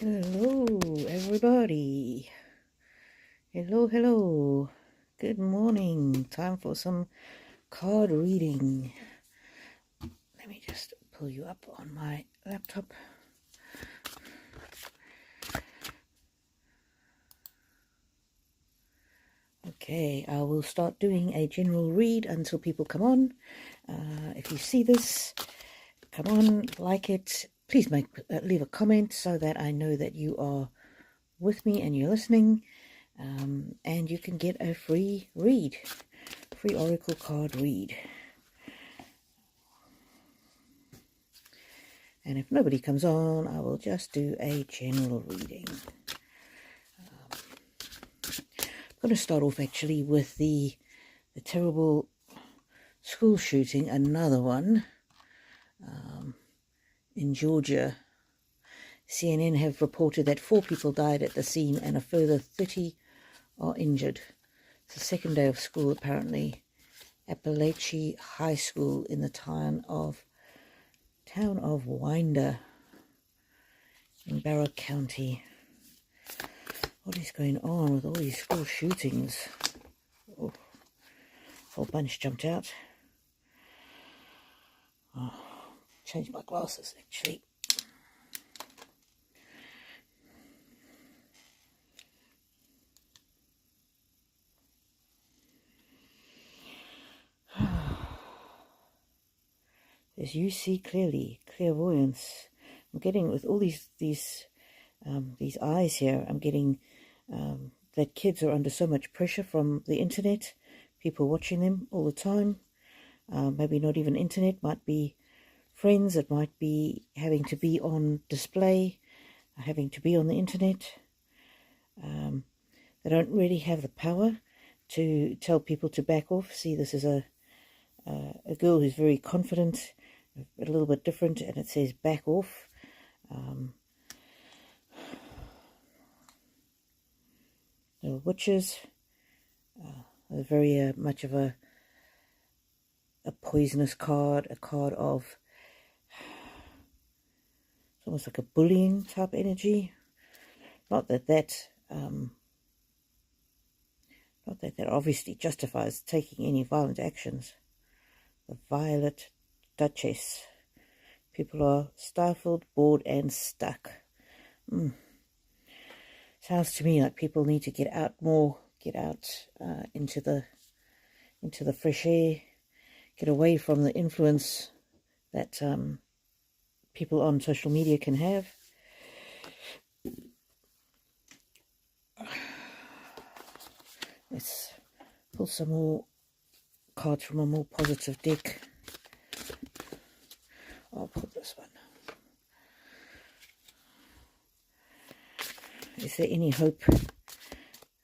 Hello, everybody. Hello. Good morning. Time for some card reading. Let me just pull you up on my laptop. Okay, I will start doing a general read until people come on. If you see this, come on, like it. Please leave a comment so that I know that you are with me and you're listening. And you can get a free oracle card read. And if nobody comes on, I will just do a general reading. I'm going to start off actually with the terrible school shooting, another one in Georgia. CNN have reported that 4 people died at the scene and a further 30 are injured. It's the second day of school apparently. Appalachia High School in the town of Winder in Barrow County. What is going on with all these school shootings? Oh, a whole bunch jumped out. Oh, changed my glasses actually. As you see clearly, clairvoyance. I'm getting with all these eyes here. I'm getting that kids are under so much pressure from the internet, people watching them all the time. Maybe not even internet, might be friends. It might be having to be on display, having to be on the internet. They don't really have the power to tell people to back off. See, this is a girl who's very confident, a little bit different, and it says back off. The witches are very much of a poisonous card, a card of, it's almost like a bullying type energy. Not that obviously justifies taking any violent actions. The Violet Duchess. People are stifled, bored, and stuck. Sounds to me like people need to get out more, get out into the fresh air, get away from the influence that people on social media can have. Let's pull some more cards from a more positive deck. I'll pull this one. Is there any hope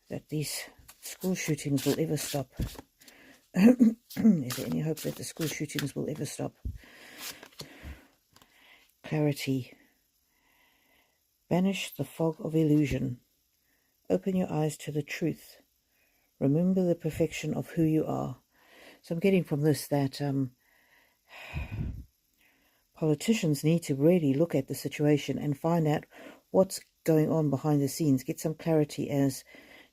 that these school shootings will ever stop? Is there any hope that the school shootings will ever stop? Clarity. Banish the fog of illusion. Open your eyes to the truth. Remember the perfection of who you are. So I'm getting from this that politicians need to really look at the situation and find out what's going on behind the scenes, get some clarity as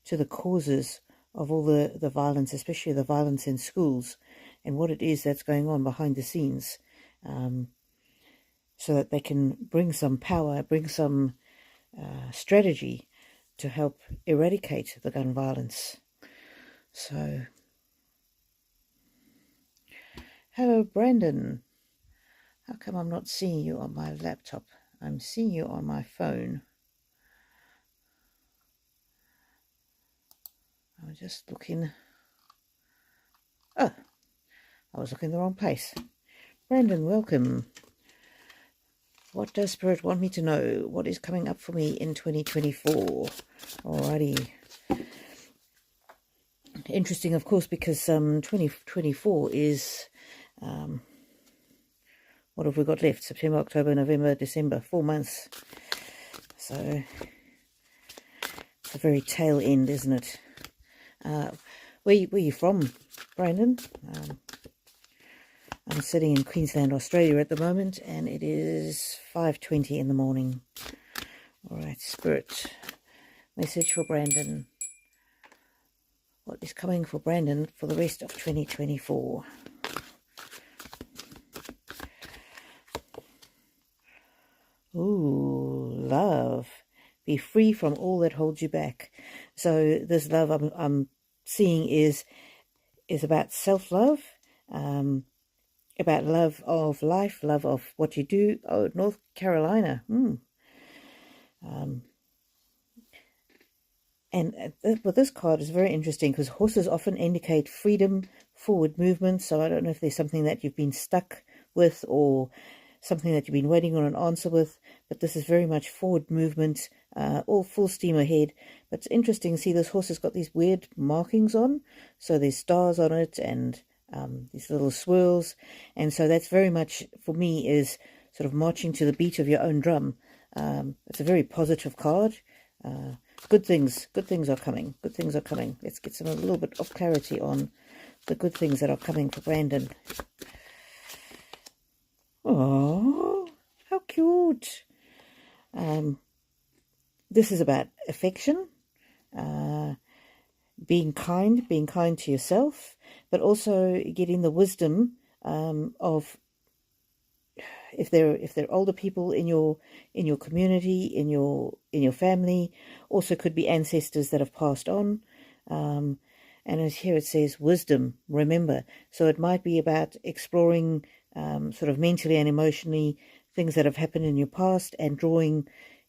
to the causes of all the violence, especially the violence in schools, and what it is that's going on behind the scenes, so that they can bring some power, bring some strategy to help eradicate the gun violence. So, hello Brandon. How come I'm not seeing you on my laptop? I'm seeing you on my phone. I was just looking. Oh, I was looking in the wrong place. Brandon, welcome. What does Spirit want me to know? What is coming up for me in 2024? Alrighty. Interesting, of course, because 2024 is... what have we got left? September, October, November, December. 4 months. So it's a very tail end, isn't it? Where are you from, Brandon? I'm sitting in Queensland, Australia at the moment, and it is 5:20 in the morning. All right, Spirit. Message for Brandon. What is coming for Brandon for the rest of 2024? Ooh, love. Be free from all that holds you back. So this love I'm seeing is about self-love, about love of life, love of what you do. Oh, North Carolina. And but this card is very interesting because horses often indicate freedom, forward movement. So I don't know if there's something that you've been stuck with or something that you've been waiting on an answer with, but this is very much forward movement, all full steam ahead. But it's interesting to see this horse has got these weird markings on. So there's stars on it and these little swirls. And so that's very much, for me, is sort of marching to the beat of your own drum. It's a very positive card. Good things are coming. Good things are coming. Let's get a little bit of clarity on the good things that are coming for Brandon. Oh, how cute. This is about affection, being kind to yourself, but also getting the wisdom of if they're older people in your community, in your family, also could be ancestors that have passed on. And as here it says wisdom, remember. So it might be about exploring sort of mentally and emotionally things that have happened in your past and drawing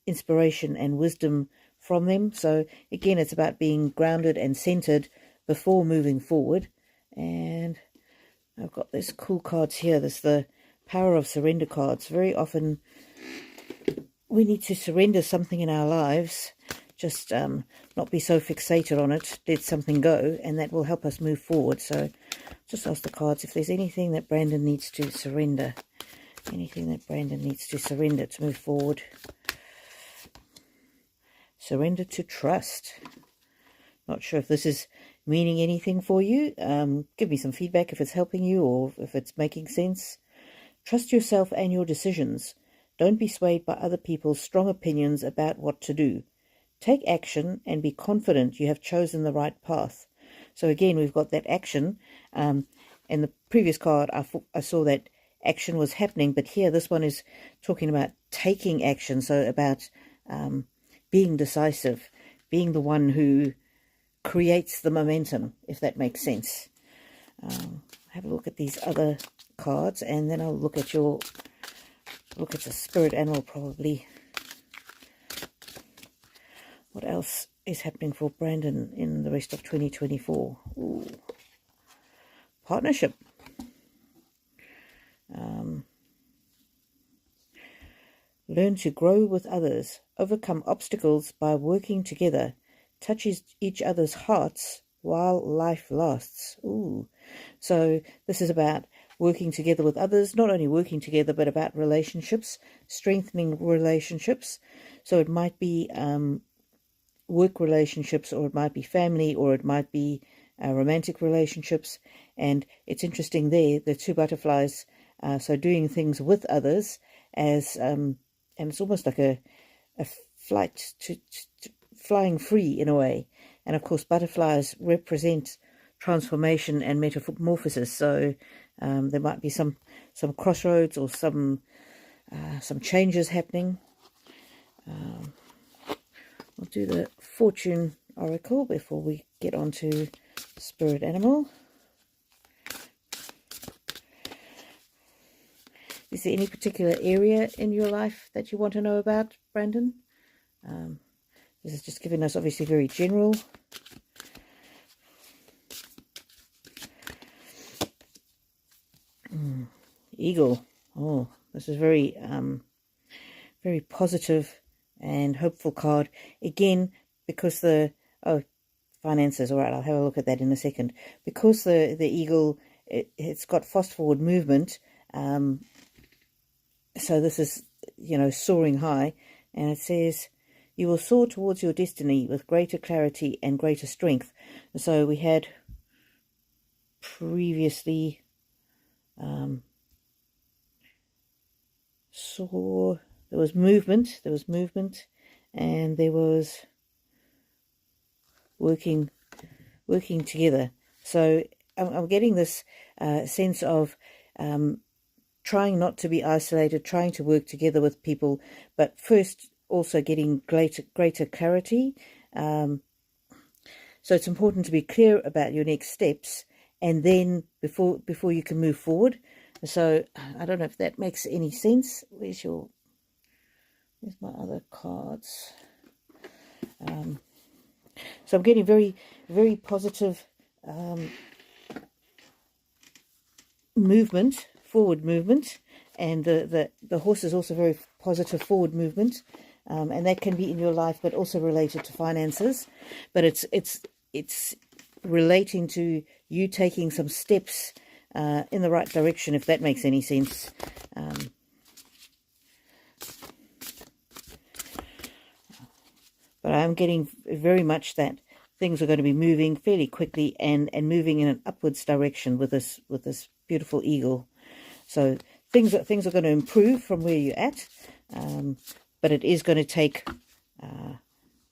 inspiration and wisdom from them. So again, it's about being grounded and centered before moving forward. And I've got these cool cards here. There's the Power of Surrender cards. Very often we need to surrender something in our lives, just not be so fixated on it, let something go, and that will help us move forward. So just ask the cards if there's anything that Brandon needs to surrender, anything that Brandon needs to surrender to move forward. Surrender to trust. Not sure if this is meaning anything for you. Give me some feedback if it's helping you or if it's making sense. Trust yourself and your decisions. Don't be swayed by other people's strong opinions about what to do. Take action and be confident you have chosen the right path. So again, we've got that action. In the previous card, I saw that action was happening, but here this one is talking about taking action. So about being decisive, being the one who creates the momentum, if that makes sense. Have a look at these other cards, and then I'll look at the spirit animal probably. What else is happening for Brandon in the rest of 2024? Ooh. Partnership. Learn to grow with others. Overcome obstacles by working together. Touch each other's hearts while life lasts. Ooh. So this is about working together with others, not only working together, but about relationships, strengthening relationships. So it might be work relationships, or it might be family, or it might be romantic relationships. And it's interesting there, the two butterflies, so doing things with others as, and it's almost like a flight to flying free in a way. And of course, butterflies represent transformation and metamorphosis. So there might be some crossroads or some changes happening. We'll do the Fortune Oracle before we get on to Spirit Animal. Is there any particular area in your life that you want to know about, Brandon? This is just giving us obviously very general. Eagle. Oh, this is very very positive and hopeful card. Again, because finances. All right, I'll have a look at that in a second. Because the eagle, it's got fast forward movement. So this is, soaring high, and it says, you will soar towards your destiny with greater clarity and greater strength. So we had previously saw there was movement, and there was working together. So I'm getting this sense of trying not to be isolated, trying to work together with people, but first also getting greater clarity. So it's important to be clear about your next steps, and then before you can move forward. So I don't know if that makes any sense. Where's my other cards? So I'm getting very, very positive movement, forward movement, and the horse is also very positive forward movement, and that can be in your life, but also related to finances. But it's relating to you taking some steps in the right direction, if that makes any sense. But I'm getting very much that things are going to be moving fairly quickly and moving in an upwards direction with this beautiful eagle. So things are going to improve from where you're at, but it is going to take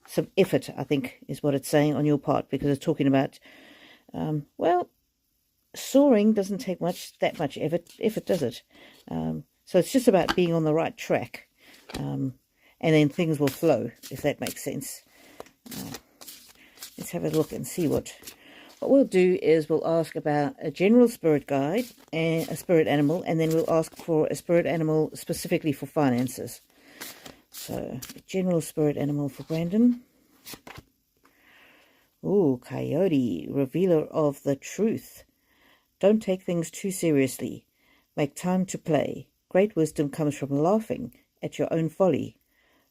some effort, I think, is what it's saying on your part, because it's talking about, well, soaring doesn't take that much effort, does it? So it's just about being on the right track, and then things will flow, if that makes sense. Let's have a look and see what we'll do is we'll ask about a general spirit guide and a spirit animal, and then we'll ask for a spirit animal specifically for finances. So, a general spirit animal for Brandon. Ooh, Coyote, revealer of the truth. Don't take things too seriously. Make time to play. Great wisdom comes from laughing at your own folly.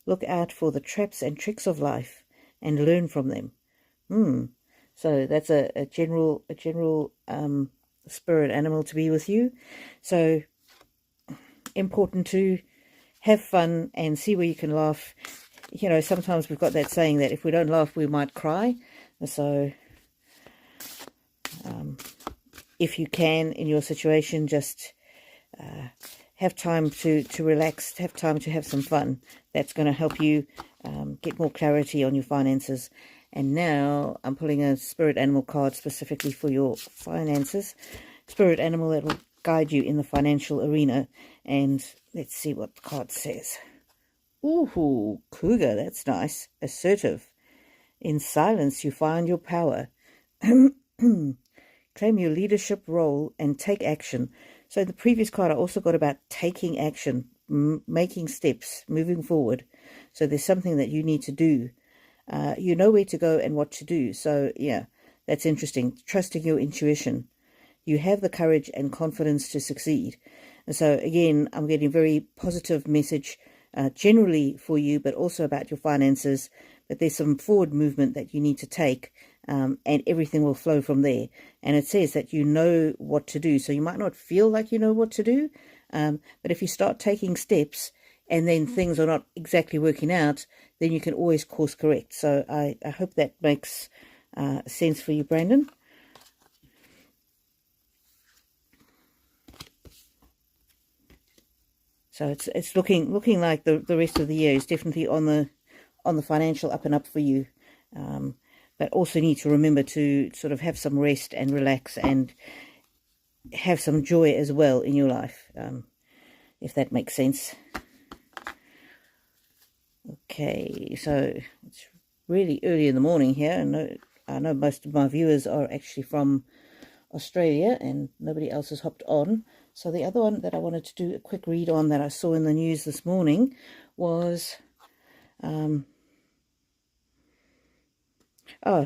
Look out for the traps and tricks of life and learn from them. So that's a general spirit animal to be with you. So important to have fun and see where you can laugh. You know, sometimes we've got that saying that if we don't laugh, we might cry. So if you can, in your situation, just have time to relax, have time to have some fun. That's going to help you get more clarity on your finances. And now I'm pulling a spirit animal card specifically for your finances. Spirit animal that will guide you in the financial arena. And let's see what the card says. Ooh, cougar, that's nice. Assertive. In silence, you find your power. Claim your leadership role and take action. So the previous card I also got about taking action, making steps, moving forward. So there's something that you need to do. You know where to go and what to do. So, yeah, that's interesting. Trusting your intuition. You have the courage and confidence to succeed. And so, again, I'm getting a very positive message generally for you, but also about your finances. But there's some forward movement that you need to take, and everything will flow from there. And it says that you know what to do. So you might not feel like you know what to do, but if you start taking steps and then things are not exactly working out, then you can always course correct. So I hope that makes sense for you, Brandon. So it's looking like the rest of the year is definitely on the financial up and up for you. But also need to remember to sort of have some rest and relax and have some joy as well in your life, if that makes sense. Okay, so it's really early in the morning here, and I know most of my viewers are actually from Australia and nobody else has hopped on. So the other one that I wanted to do a quick read on that I saw in the news this morning was oh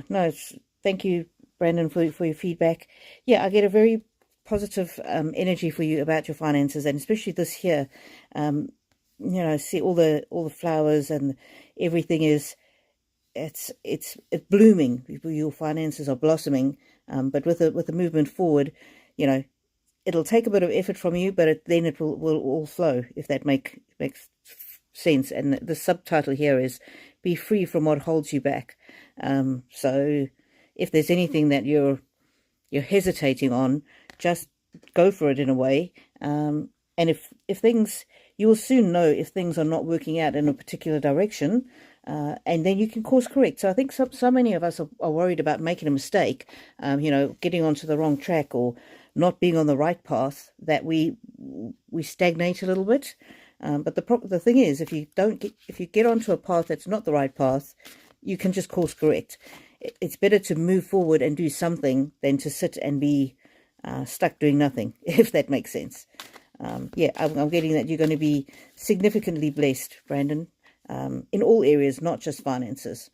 no, thank you, Brandon, for your feedback. Yeah, I get a very positive energy for you about your finances, and especially this here. You know, see all the flowers and everything is it's blooming. Your finances are blossoming, but with the movement forward, you know, it'll take a bit of effort from you, but then it will all flow, if that makes sense. And the subtitle here is "Be free from what holds you back." So if there's anything that you're hesitating on, just go for it in a way. And if things you will soon know if things are not working out in a particular direction, and then you can course correct. So I think so many of us are worried about making a mistake, getting onto the wrong track or not being on the right path, that we stagnate a little bit. But the thing is, if you get onto a path that's not the right path, you can just course correct. It's better to move forward and do something than to sit and be stuck doing nothing, if that makes sense. I'm getting that you're going to be significantly blessed, Brandon, in all areas, not just finances.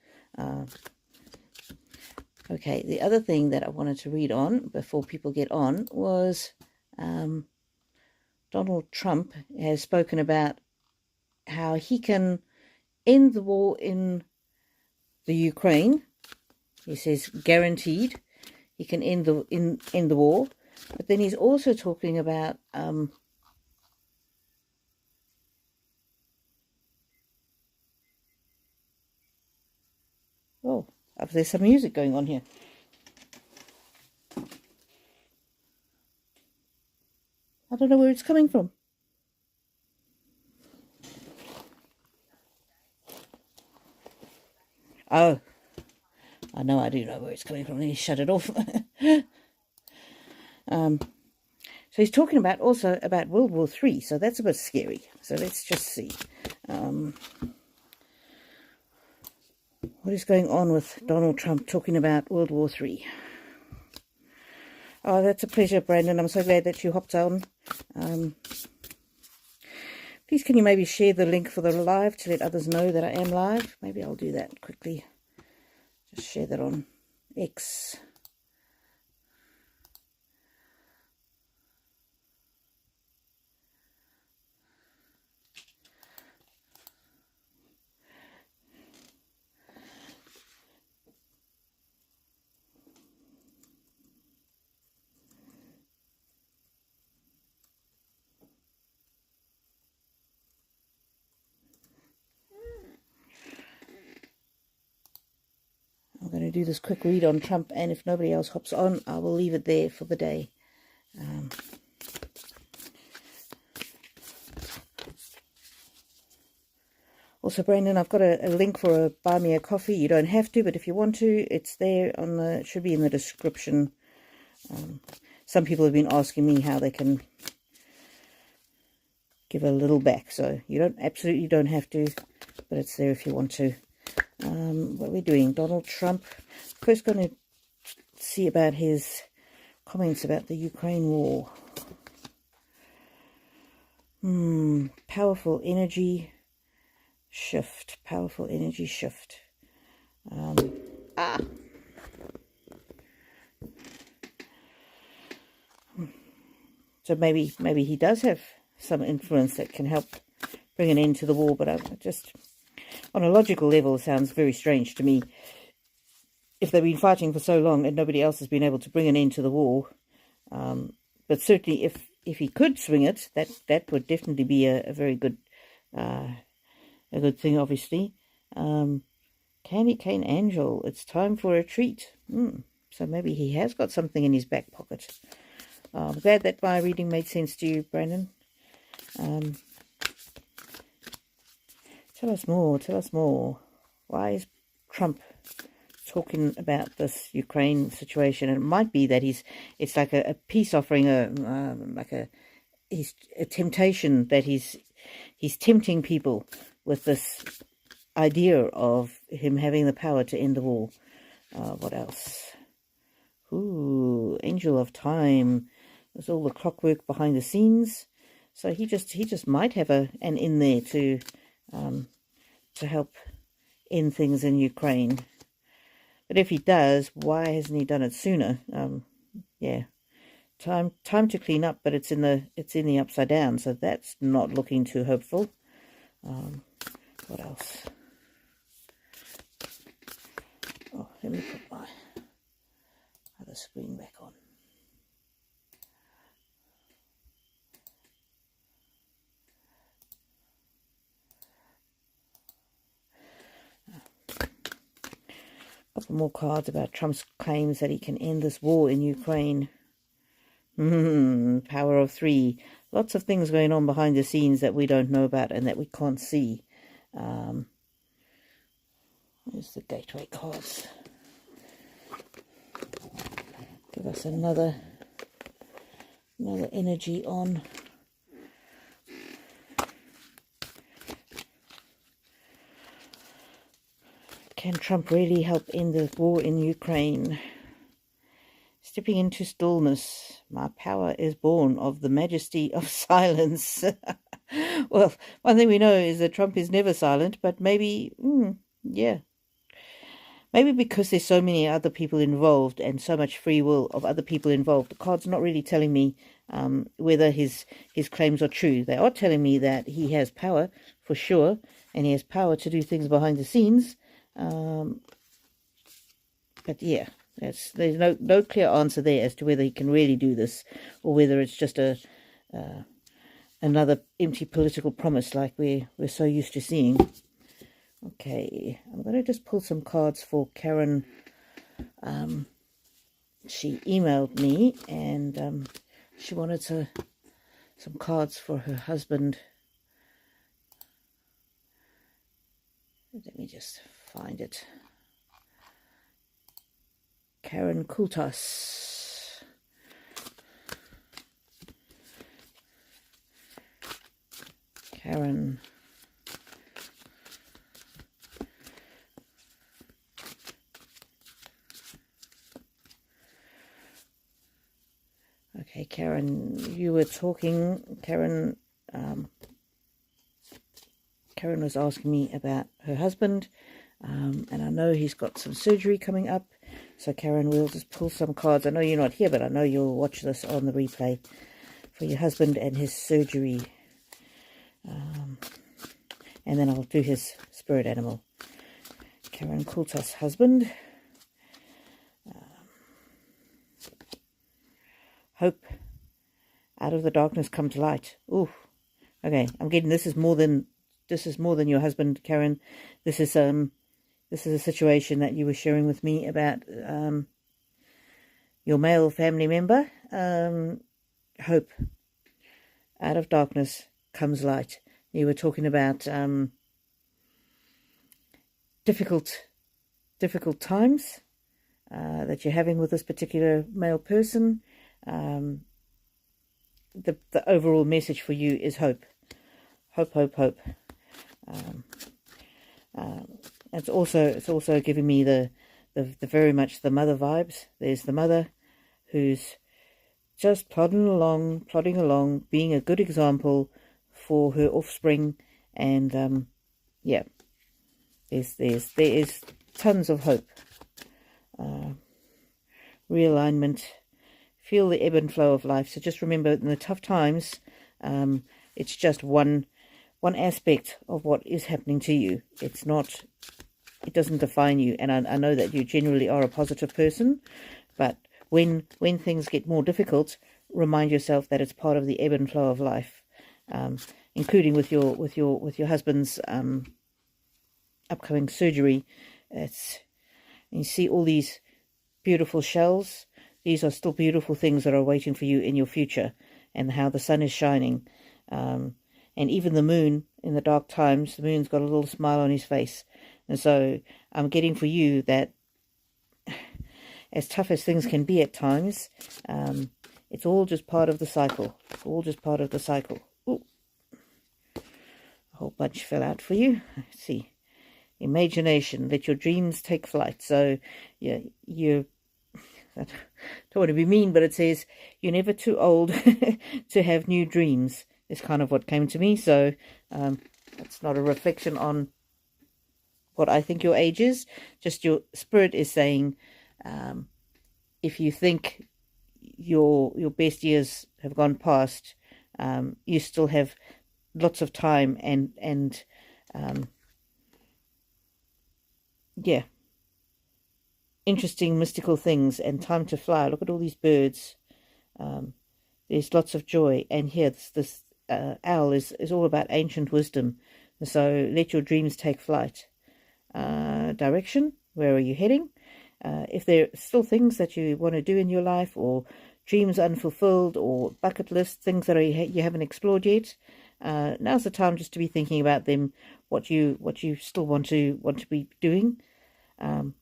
Okay, the other thing that I wanted to read on before people get on was Donald Trump has spoken about how he can end the war in the Ukraine. He says guaranteed he can end the war, but then he's also talking about there's some music going on here. I don't know where it's coming from. Oh, I know, I do know where it's coming from. Let me shut it off. So he's talking also about World War III, so that's a bit scary. So let's just see. What is going on with Donald Trump talking about World War III? Oh, that's a pleasure, Brandon. I'm so glad that you hopped on. Please, can you maybe share the link for the live to let others know that I am live? Maybe I'll do that quickly. Just share that on X. I'm going to do this quick read on Trump, and if nobody else hops on, I will leave it there for the day. Also, Brandon, I've got a link for a buy me a coffee. You don't have to, but if you want to, it's there it should be in the description. Some people have been asking me how they can give a little back, so you absolutely don't have to, but it's there if you want to. What are we doing? Donald Trump. First, going to see about his comments about the Ukraine war. Powerful energy shift. Powerful energy shift. So maybe he does have some influence that can help bring an end to the war, but I just, on a logical level, it sounds very strange to me. If they've been fighting for so long and nobody else has been able to bring an end to the war, but certainly if he could swing it, that would definitely be a very good a good thing, obviously. Candy Cane Angel, it's time for a treat. So maybe he has got something in his back pocket. I'm glad that my reading made sense to you, Brandon. Tell us more. Tell us more. Why is Trump talking about this Ukraine situation? And it might be that it's like a peace offering, a temptation, that he's tempting people with this idea of him having the power to end the war. What else? Ooh, Angel of Time. There's all the clockwork behind the scenes. So he just might have an in there to help end things in Ukraine. But if he does, why hasn't he done it sooner? Yeah, time to clean up, but it's in the upside down, so that's not looking too hopeful. What else? Oh, let me put my other screen back on. Couple more cards about Trump's claims that he can end this war in Ukraine. Power of 3. lots of things going on behind the scenes that we don't know about and that we can't see. There's the gateway cards. Give us another energy on. Can Trump really help end the war in Ukraine? Stepping into stillness. My power is born of the majesty of silence. Well, one thing we know is that Trump is never silent, but maybe, yeah. Maybe because there's so many other people involved and so much free will of other people involved, the card's not really telling me whether his claims are true. They are telling me that he has power, for sure, and he has power to do things behind the scenes. But yeah, there's no clear answer there as to whether he can really do this or whether it's just another empty political promise like we're so used to seeing. Okay, I'm going to just pull some cards for Karen. She emailed me and she wanted some cards for her husband. Let me just find it. Karen Kultas. Karen. Okay, Karen, you were talking, Karen was asking me about her husband, and I know he's got some surgery coming up, so Karen, we'll just pull some cards. I know you're not here, but I know you'll watch this on the replay for your husband and his surgery, and then I'll do his spirit animal. Karen Kultas' husband. Hope. Out of the darkness comes light. Ooh. Okay, I'm getting this is more than your husband, Karen. This is a situation that you were sharing with me about your male family member. Hope. Out of darkness comes light. You were talking about difficult times that you're having with this particular male person. The overall message for you is hope. Hope. It's also giving me the very much the mother vibes. There's the mother who's just plodding along, being a good example for her offspring, and yeah, there is tons of hope. Realignment. Feel the ebb and flow of life. So just remember, in the tough times, it's just one aspect of what is happening to you. It doesn't define you. And I know that you generally are a positive person, but when things get more difficult, remind yourself that it's part of the ebb and flow of life, including with your husband's upcoming surgery. You see all these beautiful shells. These are still beautiful things that are waiting for you in your future, and how the sun is shining. And even the moon, in the dark times, the moon's got a little smile on his face. And so I'm getting for you that as tough as things can be at times, it's all just part of the cycle. It's all just part of the cycle. Ooh. A whole bunch fell out for you. Let's see. Imagination. Let your dreams take flight. So yeah, I don't want to be mean, but it says you're never too old to have new dreams. Is kind of what came to me. So it's not a reflection on what I think your age is. Just your spirit is saying, if you think your best years have gone past, you still have lots of time and yeah, interesting mystical things and time to fly. Look at all these birds. There's lots of joy, and here this owl is all about ancient wisdom. So let your dreams take flight. Direction, where are you heading? If there are still things that you want to do in your life, or dreams unfulfilled or bucket list, things that you haven't explored yet. Now's the time just to be thinking about them, what you still want to be doing. I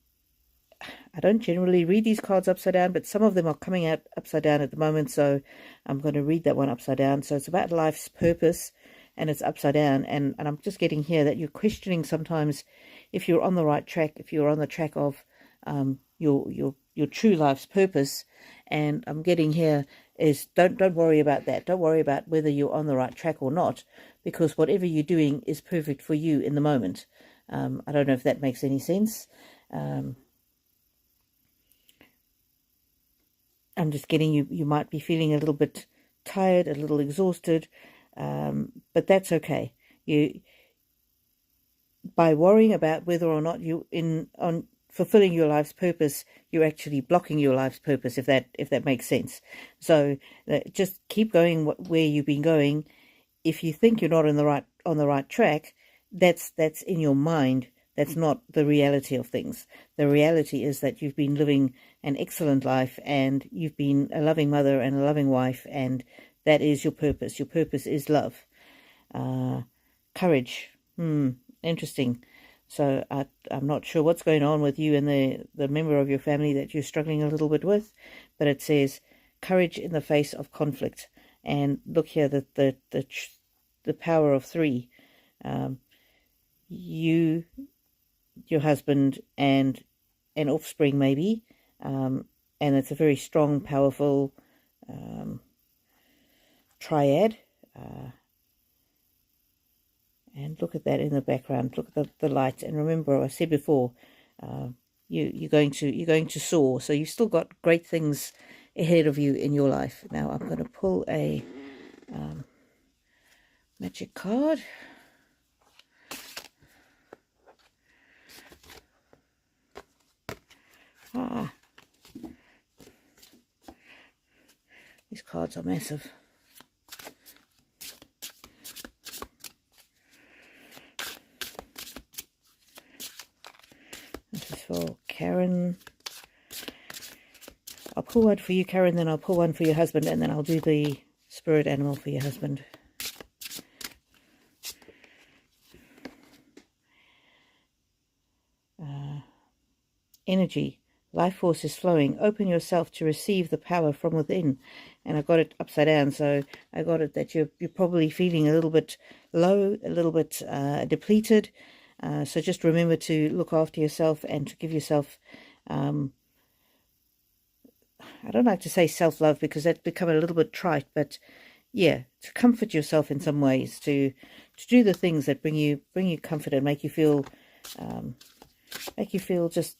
don't generally read these cards upside down, but some of them are coming out upside down at the moment, so I'm going to read that one upside down. So it's about life's purpose, and it's upside down, and I'm just getting here that you're questioning sometimes if you're on the right track, if you're on the track of your true life's purpose. And I'm getting here is don't worry about that. Don't worry about whether you're on the right track or not, because whatever you're doing is perfect for you in the moment. I don't know if that makes any sense. I'm just getting you might be feeling a little bit tired, a little exhausted, but that's okay. By worrying about whether or not you on fulfilling your life's purpose, you're actually blocking your life's purpose, if that makes sense. So just keep going where you've been going. If you think you're not on the right track, that's in your mind. That's not the reality of things. The reality is that you've been living an excellent life, and you've been a loving mother and a loving wife, and that is your purpose. Your purpose is love. Courage. Interesting. So I'm not sure what's going on with you and the member of your family that you're struggling a little bit with, but it says courage in the face of conflict. And look here, the power of 3. You, your husband, and an offspring maybe, and it's a very strong, powerful triad. And look at that in the background. Look at the light. And remember, I said before, you're going to soar. So you've still got great things ahead of you in your life. Now I'm going to pull a magic card. These cards are massive. This is for Karen. I'll pull one for you, Karen, then I'll pull one for your husband, and then I'll do the spirit animal for your husband. Energy. Life force is flowing. Open yourself to receive the power from within. And I got it upside down, so I got it that you're probably feeling a little bit low, a little bit depleted. So just remember to look after yourself and to give yourself, I don't like to say self-love because that's become a little bit trite, but yeah, to comfort yourself in some ways, to do the things that bring you comfort and make you feel just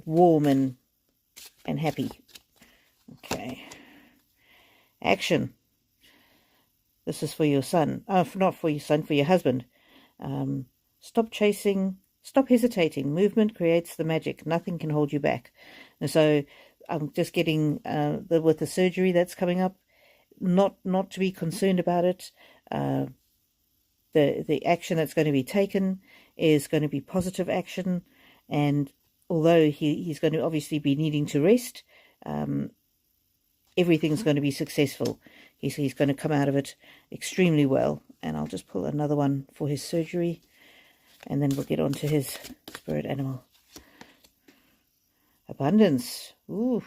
warm and happy. Okay. Action. This is for your son. Not for your son, for your husband. Stop chasing. Stop hesitating. Movement creates the magic. Nothing can hold you back. And so I'm just getting with the surgery that's coming up, not to be concerned about it. The action that's going to be taken is going to be positive action, and although he's going to obviously be needing to rest, everything's going to be successful. He's going to come out of it extremely well. And I'll just pull another one for his surgery, and then we'll get on to his spirit animal. Abundance. Ooh,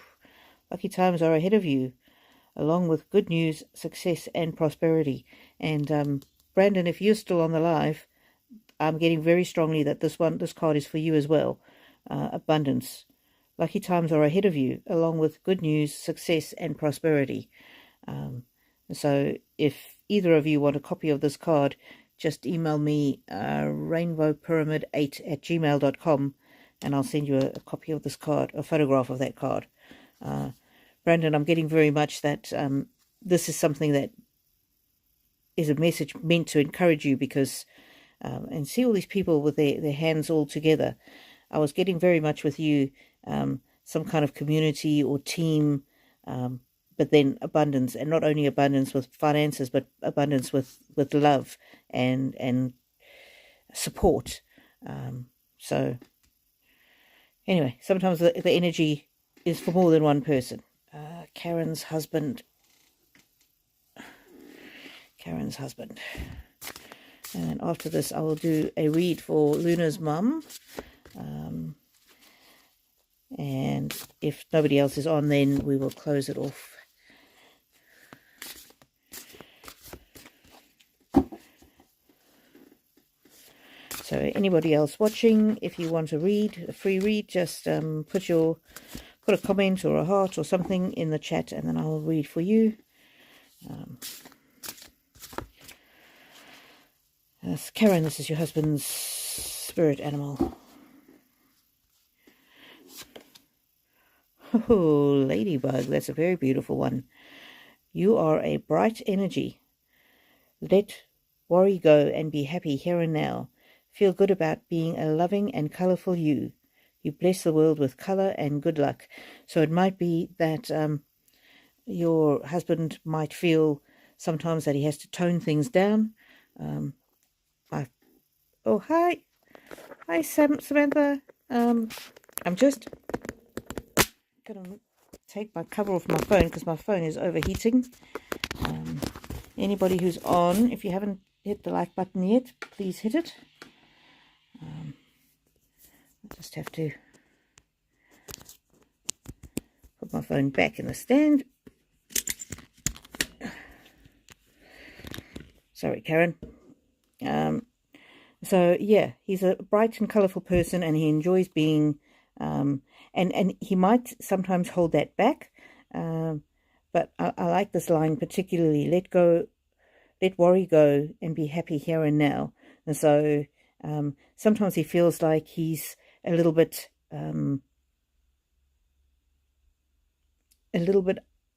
lucky times are ahead of you, along with good news, success, and prosperity. And Brandon, if you're still on the live, I'm getting very strongly that this card is for you as well. Abundance. Lucky times are ahead of you, along with good news, success, and prosperity. So if either of you want a copy of this card, just email me rainbowpyramid8@gmail.com, and I'll send you a copy of this card, a photograph of that card. Brandon, I'm getting very much that this is something that is a message meant to encourage you, because and see all these people with their hands all together. I was getting very much with you, some kind of community or team, but then abundance, and not only abundance with finances, but abundance with love and support. So anyway, sometimes the energy is for more than one person. Karen's husband. Karen's husband. And after this, I will do a read for Luna's mum. And if nobody else is on, then we will close it off. So anybody else watching, if you want to read, a free read, just put a comment or a heart or something in the chat, and then I'll read for you. Karen, this is your husband's spirit animal. Oh, ladybug, that's a very beautiful one. You are a bright energy. Let worry go and be happy here and now. Feel good about being a loving and colourful you. You bless the world with colour and good luck. So it might be that your husband might feel sometimes that he has to tone things down. Oh, hi. Hi, Samantha. I'm just going to take my cover off my phone because my phone is overheating. Anybody who's on, if you haven't hit the like button yet, please hit it. I just have to put my phone back in the stand. Sorry, Karen. So yeah, he's a bright and colourful person, and he enjoys being, and he might sometimes hold that back. But I like this line particularly: let worry go and be happy here and now. And so sometimes he feels like he's a little bit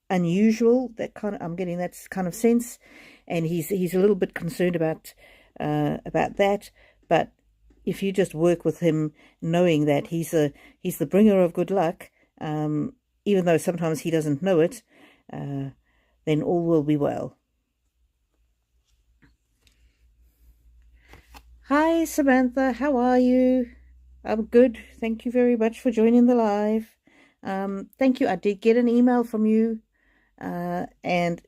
unusual. I'm getting that kind of sense, and he's a little bit concerned about that. But if you just work with him, knowing that he's the bringer of good luck, even though sometimes he doesn't know it, then all will be well. Hi, Samantha. How are you? I'm good. Thank you very much for joining the live. Thank you. I did get an email from you, and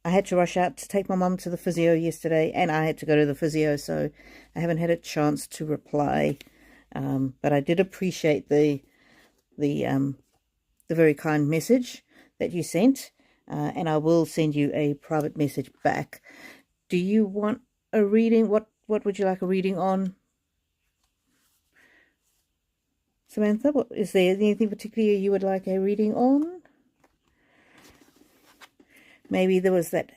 I had to rush out to take my mum to the physio yesterday, and I had to go to the physio, so I haven't had a chance to reply. But I did appreciate the very kind message that you sent, and I will send you a private message back. Do you want a reading? What would you like a reading on, Samantha? Is there anything particular you would like a reading on? Maybe there was that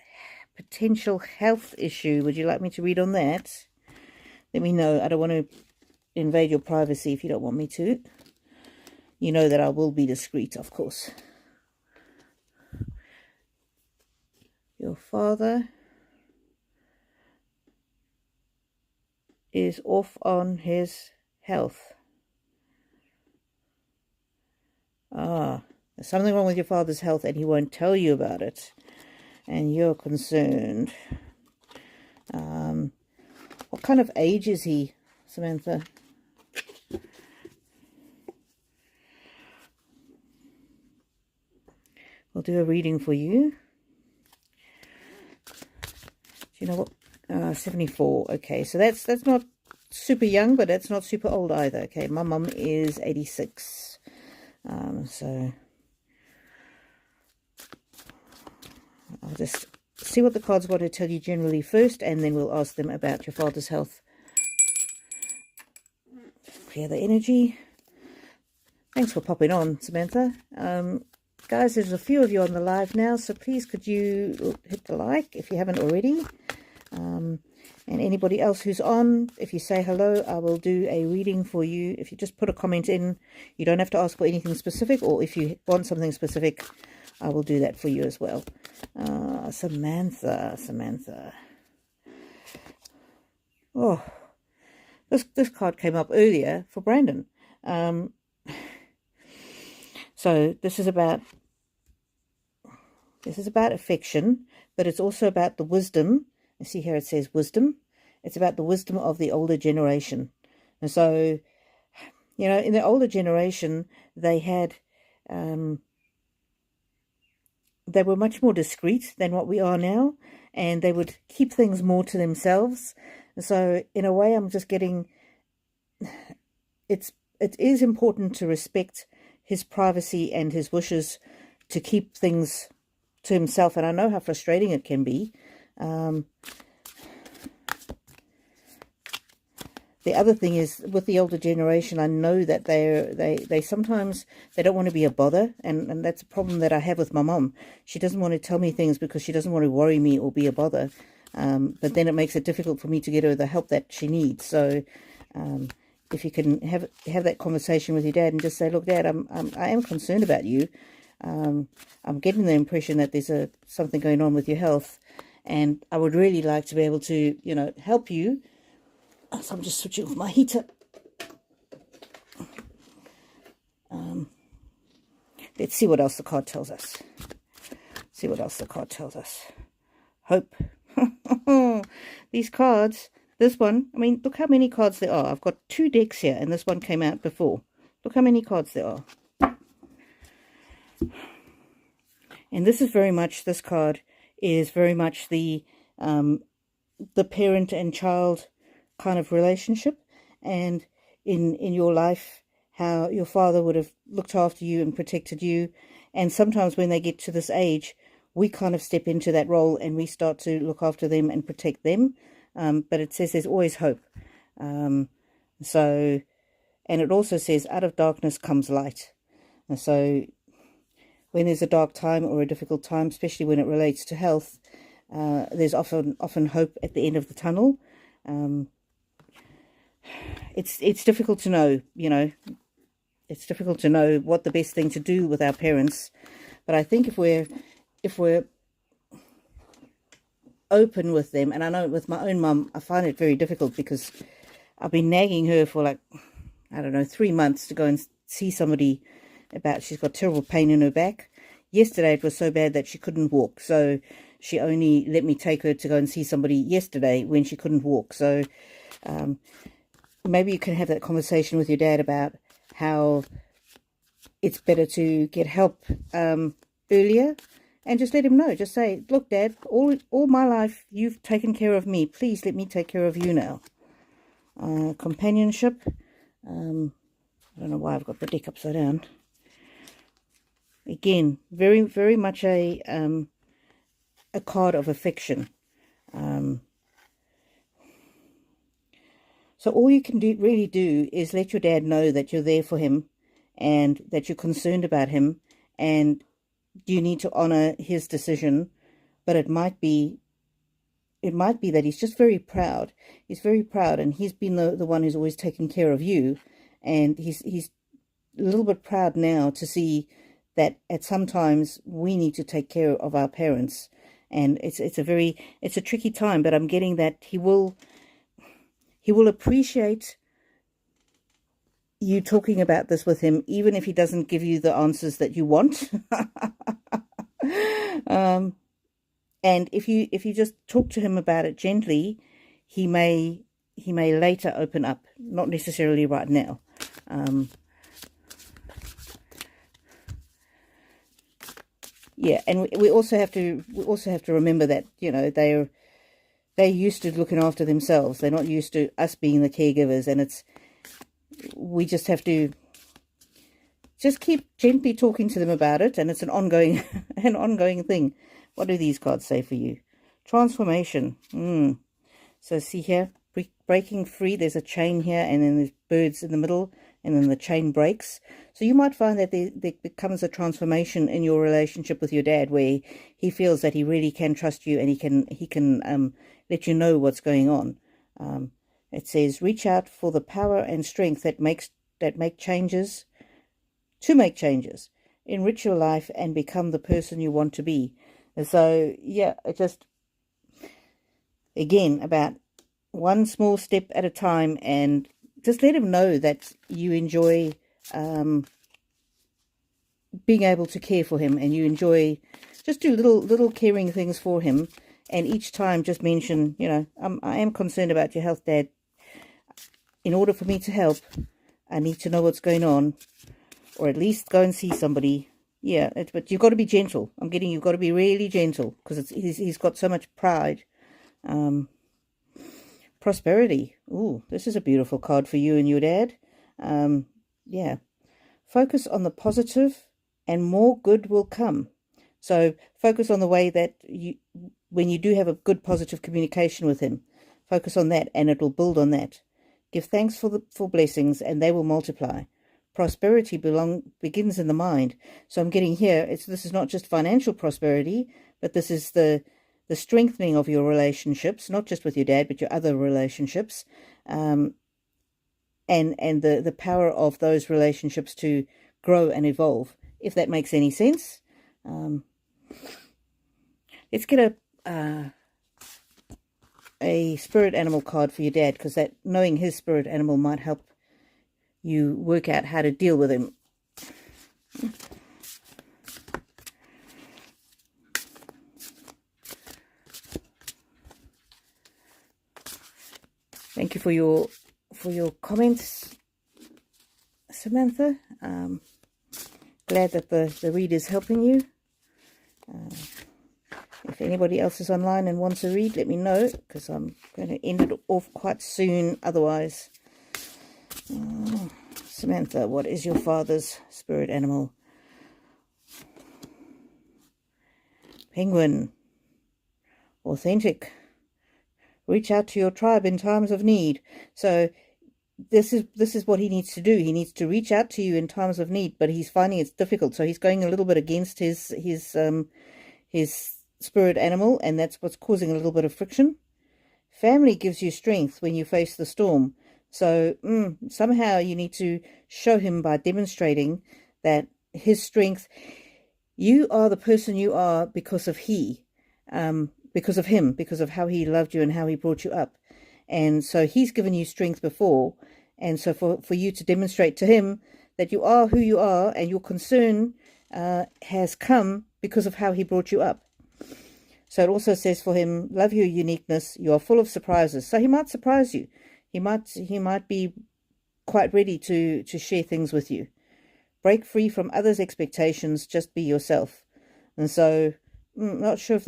potential health issue. Would you like me to read on that? Let me know. I don't want to invade your privacy if you don't want me to. You know that I will be discreet, of course. Your father is off on his health. There's something wrong with your father's health, and he won't tell you about it. And you're concerned. What kind of age is he, Samantha? We'll do a reading for you. Do you know what? 74. Okay, so that's not super young, but that's not super old either. Okay, my mum is 86. So I'll just see what the cards want to tell you generally first, and then we'll ask them about your father's health. Clear the energy. Thanks for popping on, Samantha. Guys, there's a few of you on the live now, so please could you hit the like if you haven't already. And anybody else who's on, if you say hello, I will do a reading for you. If you just put a comment in, you don't have to ask for anything specific, or if you want something specific, I will do that for you as well. Samantha. Oh, this card came up earlier for Brandon. So this is about affection, but it's also about the wisdom. You see here it says wisdom. It's about the wisdom of the older generation. And so, in the older generation, they had they were much more discreet than what we are now, and they would keep things more to themselves. So in a way, I'm just getting, it is important to respect his privacy and his wishes to keep things to himself, and I know how frustrating it can be. The other thing is, with the older generation, I know that they sometimes they don't want to be a bother, and that's a problem that I have with my mom. She doesn't want to tell me things because she doesn't want to worry me or be a bother. But then it makes it difficult for me to get her the help that she needs. So if you can have that conversation with your dad and just say, look, Dad, I am concerned about you. I'm getting the impression that there's something going on with your health, and I would really like to be able to, help you. So I'm just switching off my heater. Let's see what else the card tells us. Hope. These cards, this one, I mean, look how many cards there are. I've got 2 decks here, and this one came out before. Look how many cards there are. And this card is very much the parent and child kind of relationship, and in your life, how your father would have looked after you and protected you. And sometimes when they get to this age, we kind of step into that role and we start to look after them and protect them. But it says there's always hope. And it also says out of darkness comes light. And so when there's a dark time or a difficult time, especially when it relates to health, there's often hope at the end of the tunnel. It's difficult to know, it's difficult to know what the best thing to do with our parents. But I think if we're open with them, and I know with my own mum, I find it very difficult because I've been nagging her for 3 months to go and see somebody about, she's got terrible pain in her back. Yesterday it was so bad that she couldn't walk, so she only let me take her to go and see somebody yesterday when she couldn't walk. So maybe you can have that conversation with your dad about how it's better to get help earlier, and just let him know. Just say, look, Dad, all my life you've taken care of me. Please let me take care of you now. Companionship. I don't know why I've got the deck upside down. Again, very, very much a card of affection. So all you can really do is let your dad know that you're there for him and that you're concerned about him, and you need to honor his decision. But it might be that he's just very proud. He's very proud, and he's been the one who's always taken care of you, and he's a little bit proud now to see that at sometimes we need to take care of our parents. And it's a tricky time, but I'm getting that he will appreciate you talking about this with him, even if he doesn't give you the answers that you want. And if you just talk to him about it gently, he may later open up, not necessarily right now. Yeah, and we also have to remember that they're used to looking after themselves. They're not used to us being the caregivers, and we just have to just keep gently talking to them about it, and it's an ongoing thing. What do these cards say for you? Transformation. So see here, breaking free. There's a chain here, and then there's birds in the middle, and then the chain breaks. So you might find that there becomes a transformation in your relationship with your dad, where he feels that he really can trust you, and he can let you know what's going on. It says, reach out for the power and strength that make changes, enrich your life, and become the person you want to be. And so, yeah, it just, again, about one small step at a time, and just let him know that you enjoy being able to care for him, and you enjoy just do little caring things for him. And each time just mention, I am concerned about your health, Dad. In order for me to help, I need to know what's going on, or at least go and see somebody. Yeah, but you've got to be gentle. I'm getting you've got to be really gentle because he's got so much pride. Prosperity. Ooh, this is a beautiful card for you and your dad. Yeah. Focus on the positive and more good will come. So focus on the way that when you do have a good positive communication with him, focus on that and it will build on that. Give thanks for blessings and they will multiply. Prosperity begins in the mind. So I'm getting here, this is not just financial prosperity, but this is the strengthening of your relationships, not just with your dad, but your other relationships, and the power of those relationships to grow and evolve, if that makes any sense. Let's get a spirit animal card for your dad, because that knowing his spirit animal might help you work out how to deal with him. Thank you for your comments, Samantha. Glad that the read is helping you. If anybody else is online and wants a read, let me know, because I'm going to end it off quite soon otherwise. Samantha, what is your father's spirit animal? Penguin. Authentic. Reach out to your tribe in times of need. So this is what he needs to do. He needs to reach out to you in times of need, but he's finding it's difficult. So he's going a little bit against his spirit animal, and that's what's causing a little bit of friction. Family gives you strength when you face the storm. So somehow you need to show him by demonstrating that his strength. You are the person you are because of because of him, because of how he loved you and how he brought you up. And so he's given you strength before. And so for you to demonstrate to him that you are who you are, and your concern has come because of how he brought you up. So it also says for him, love your uniqueness. You are full of surprises. So he might surprise you. He might be quite ready to share things with you. Break free from others' expectations. Just be yourself. And so, not sure if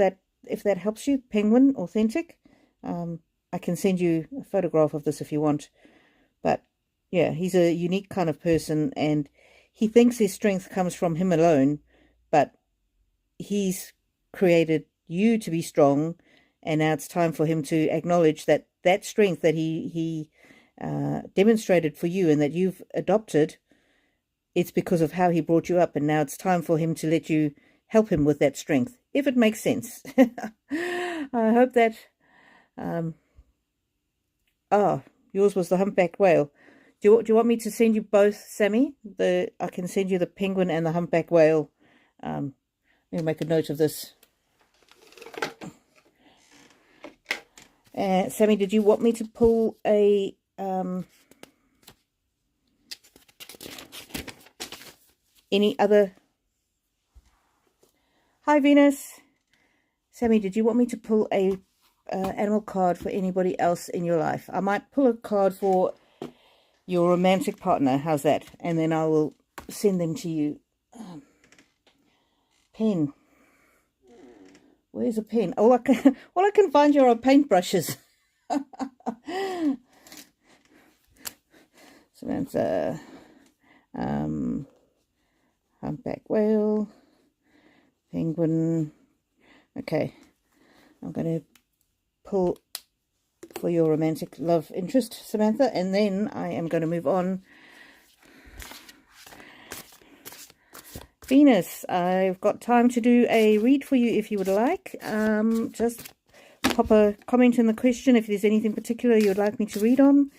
that helps you, Penguin Authentic. I can send you a photograph of this if you want. But yeah, he's a unique kind of person, and he thinks his strength comes from him alone, but he's created you to be strong, and now it's time for him to acknowledge that strength that he demonstrated for you and that you've adopted, it's because of how he brought you up, and now it's time for him to let you help him with that strength, if it makes sense. I hope that yours was the humpback whale. Do you want me to send you both, Sammy? I can send you the penguin and the humpback whale. Let me make a note of this. Sammy, did you want me to pull a any other? Hi, Venus. Sammy, did you want me to pull a animal card for anybody else in your life? I might pull a card for your romantic partner. How's that? And then I will send them to you. Pen. Where's a pen? All I can find here are paintbrushes. Samantha. Humpback whale. Penguin. Okay. I'm going to pull for your romantic love interest, Samantha, and then I am going to move on. Venus, I've got time to do a read for you if you would like. Just pop a comment in the question if there's anything particular you would like me to read on.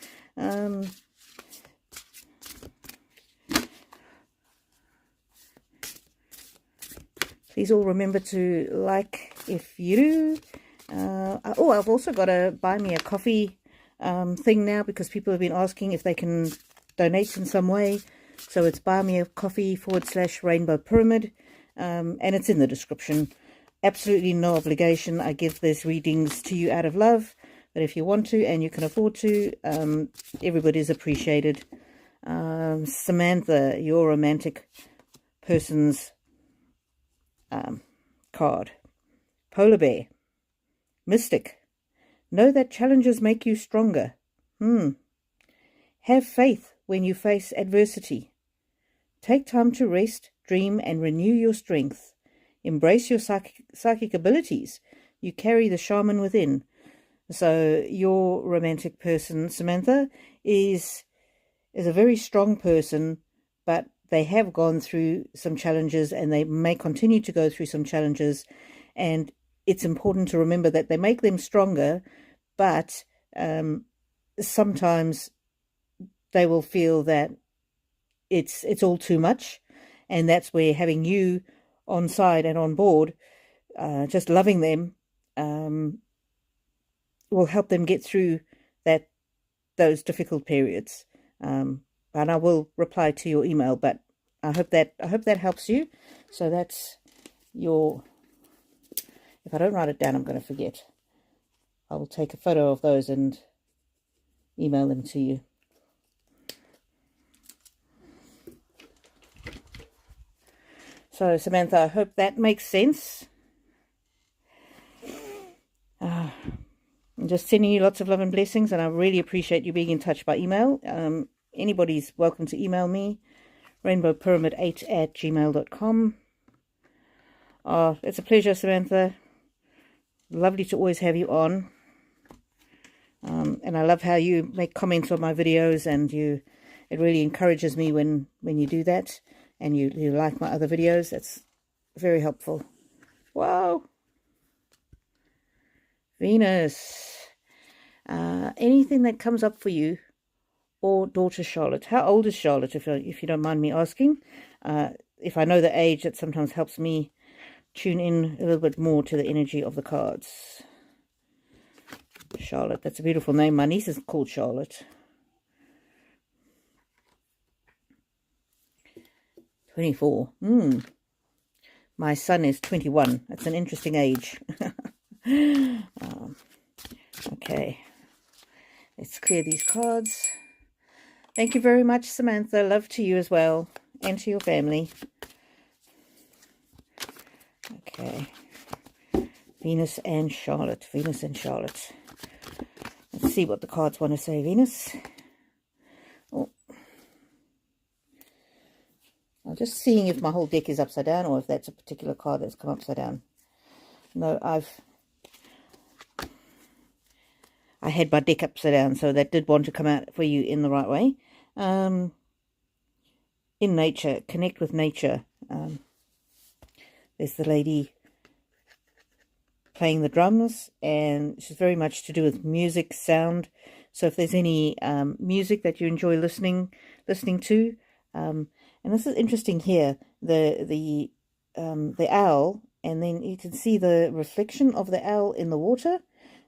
Please all remember to like if you do. I've also got a buy me a coffee thing now, because people have been asking if they can donate in some way. So it's buy me a coffee /Rainbow Pyramid, and it's in the description. Absolutely no obligation. I give these readings to you out of love, but if you want to and you can afford to, everybody's appreciated. Samantha, your romantic person's card. Polar bear. Mystic. Know that challenges make you stronger. Have faith when you face adversity. Take time to rest, dream, and renew your strength. Embrace your psychic abilities. You carry the shaman within. So your romantic person, Samantha, is a very strong person, but they have gone through some challenges and they may continue to go through some challenges. And it's important to remember that they make them stronger, but sometimes they will feel that it's all too much. And that's where having you on side and on board, just loving them, will help them get through those difficult periods. And I will reply to your email, but I hope that helps you. So that's your, if I don't write it down, I'm going to forget. I will take a photo of those and email them to you. So Samantha, I hope that makes sense. I'm just sending you lots of love and blessings, and I really appreciate you being in touch by email. Anybody's welcome to email me, rainbowpyramid8@gmail.com. Oh, it's a pleasure, Samantha. Lovely to always have you on. And I love how you make comments on my videos, and it really encourages me when you do that, and you like my other videos. That's very helpful. Wow. Venus. Anything that comes up for you or daughter Charlotte. How old is Charlotte, if you don't mind me asking? If I know the age, that sometimes helps me tune in a little bit more to the energy of the cards. Charlotte, that's a beautiful name. My niece is called Charlotte. 24. My son is 21. That's an interesting age. Okay. Let's clear these cards. Thank you very much, Samantha. Love to you as well, and to your family. Okay. Venus and Charlotte. Venus and Charlotte. Let's see what the cards want to say, Venus. Oh. I'm just seeing if my whole deck is upside down or if that's a particular card that's come upside down. No, I had my deck upside down, so that did want to come out for you in the right way. In nature, connect with nature. There's the lady playing the drums, and she's very much to do with music, sound. So if there's any music that you enjoy listening to, and this is interesting here, the owl, and then you can see the reflection of the owl in the water.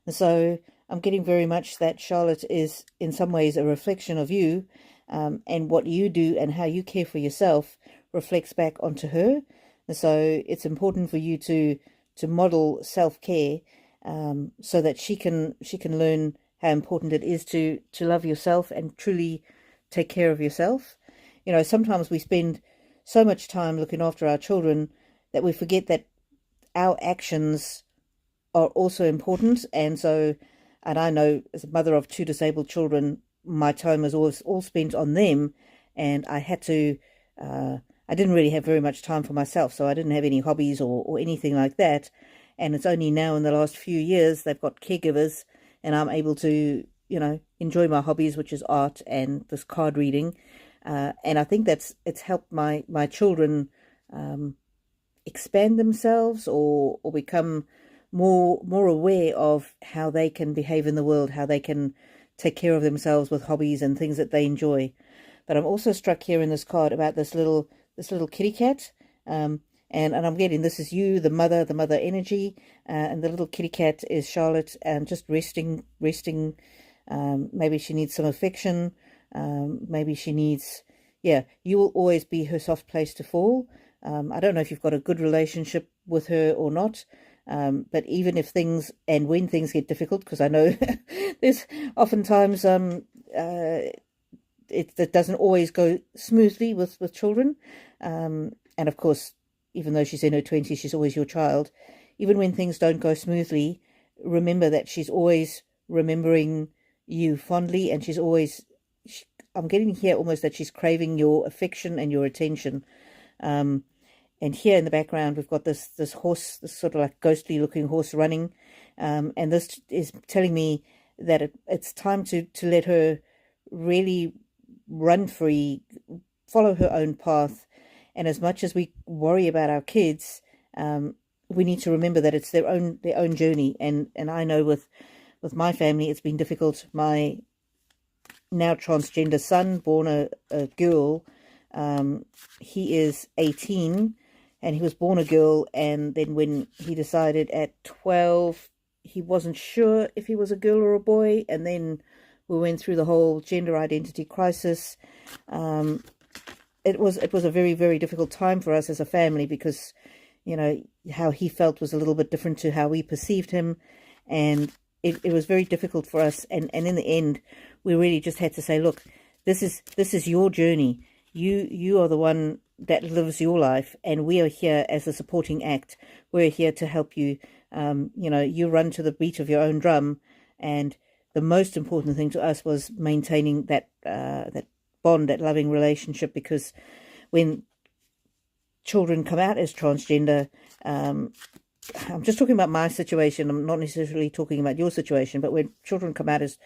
And so I'm getting very much that Charlotte is in some ways a reflection of you, and what you do and how you care for yourself reflects back onto her. And so it's important for you to model self-care, so that she can learn how important it is to love yourself and truly take care of yourself. You know, sometimes we spend so much time looking after our children that we forget that our actions are also important. And I know as a mother of 2 disabled children, my time was always all spent on them, and I had to, I didn't really have very much time for myself, so I didn't have any hobbies or anything like that. And it's only now in the last few years they've got caregivers, and I'm able to, enjoy my hobbies, which is art and this card reading. And I think it's helped my children expand themselves or become more aware of how they can behave in the world, how they can take care of themselves with hobbies and things that they enjoy. But I'm also struck here in this card about this little kitty cat, and I'm getting this is you, the mother energy, and the little kitty cat is Charlotte, and just resting. Maybe she needs some affection. Maybe she needs, you will always be her soft place to fall. I don't know if you've got a good relationship with her or not. But even if when things get difficult, because I know there's oftentimes it doesn't always go smoothly with children, and of course, even though she's in her 20s, she's always your child. Even when things don't go smoothly, remember that she's always remembering you fondly, and she's always, I'm getting here almost that she's craving your affection and your attention. And here in the background, we've got this horse, this sort of like ghostly looking horse running. And this is telling me that it's time to let her really run free, follow her own path. And as much as we worry about our kids, we need to remember that it's their own journey. And I know with my family, it's been difficult. My now transgender son, born a girl, he is 18, and he was born a girl, and then when he decided at 12 he wasn't sure if he was a girl or a boy, and then we went through the whole gender identity crisis. It was a very, very difficult time for us as a family, because how he felt was a little bit different to how we perceived him, and it was very difficult for us. And in the end, we really just had to say, look, this is your journey. You are the one that lives your life, and we are here as a supporting act. We're here to help you. You run to the beat of your own drum, and the most important thing to us was maintaining that bond, that loving relationship, because when children come out as transgender, I'm just talking about my situation, I'm not necessarily talking about your situation, but when children come out as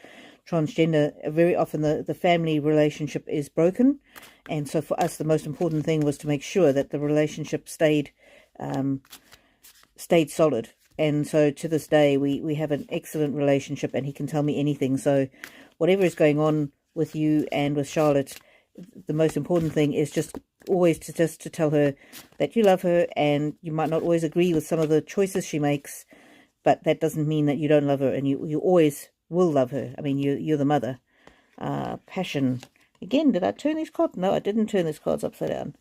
transgender, very often the family relationship is broken. And so for us, the most important thing was to make sure that the relationship stayed solid. And so to this day, we have an excellent relationship, and he can tell me anything. So whatever is going on with you and with Charlotte, the most important thing is just always to tell her that you love her, and you might not always agree with some of the choices she makes, but that doesn't mean that you don't love her, and you always will love her. I mean, you're the mother. Passion. Again, did I turn these cards? No, I didn't turn these cards upside down.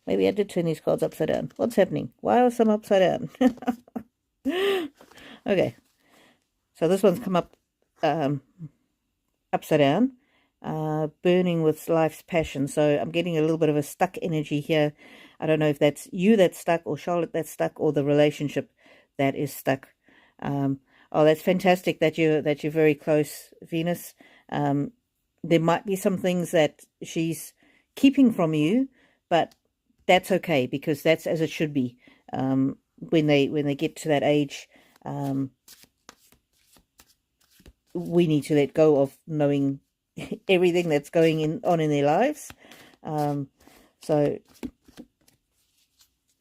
Maybe I did turn these cards upside down. What's happening? Why are some upside down? Okay. So this one's come up upside down. Burning with life's passion. So I'm getting a little bit of a stuck energy here. I don't know if that's you that's stuck, or Charlotte that's stuck, or the relationship that is stuck. Oh, that's fantastic that you're very close, Venus. There might be some things that she's keeping from you, but that's okay, because that's as it should be. When they get to that age, we need to let go of knowing everything that's going on in their lives. So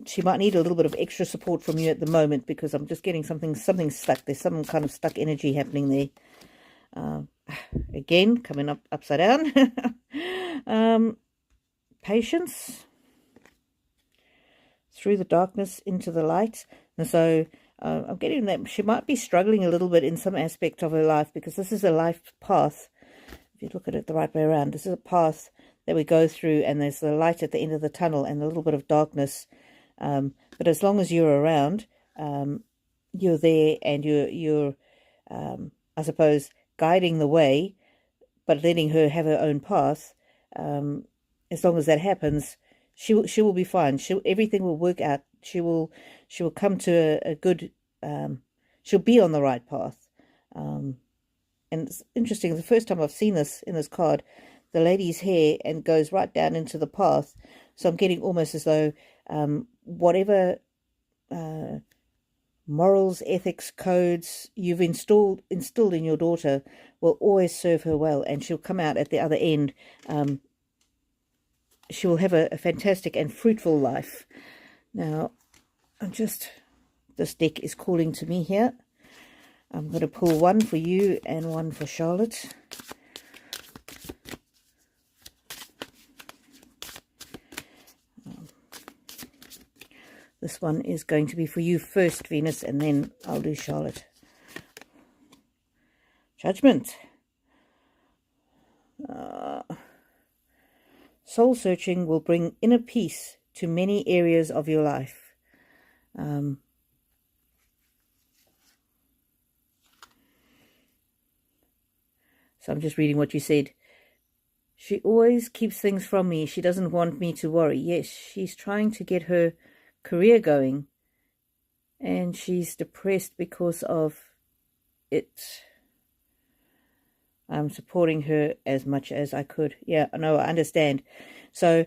she might need a little bit of extra support from you at the moment, because I'm just getting something stuck. There's some kind of stuck energy happening there. Again, coming up upside down. Patience. Through the darkness into the light. And so I'm getting that she might be struggling a little bit in some aspect of her life, because this is a life path. If you look at it the right way around, this is a path that we go through, and there's the light at the end of the tunnel and a little bit of darkness. But as long as you're around, you're there, and you're I suppose, guiding the way, but letting her have her own path. As long as that happens, she will be fine. Everything will work out. She will come to a good. She'll be on the right path. And it's interesting. The first time I've seen this in this card, the lady's hair and goes right down into the path. So I'm getting almost as though whatever morals, ethics, codes you've instilled in your daughter will always serve her well, and she'll come out at the other end. She will have a fantastic and fruitful life. Now, this deck is calling to me here. I'm going to pull one for you and one for Charlotte. This one is going to be for you first, Venus, and then I'll do Charlotte. Judgment. Soul searching will bring inner peace to many areas of your life. So I'm just reading what you said. She always keeps things from me. She doesn't want me to worry. Yes, she's trying to get her career going, and she's depressed because of it. I'm supporting her as much as I could. Yeah, no, I understand. So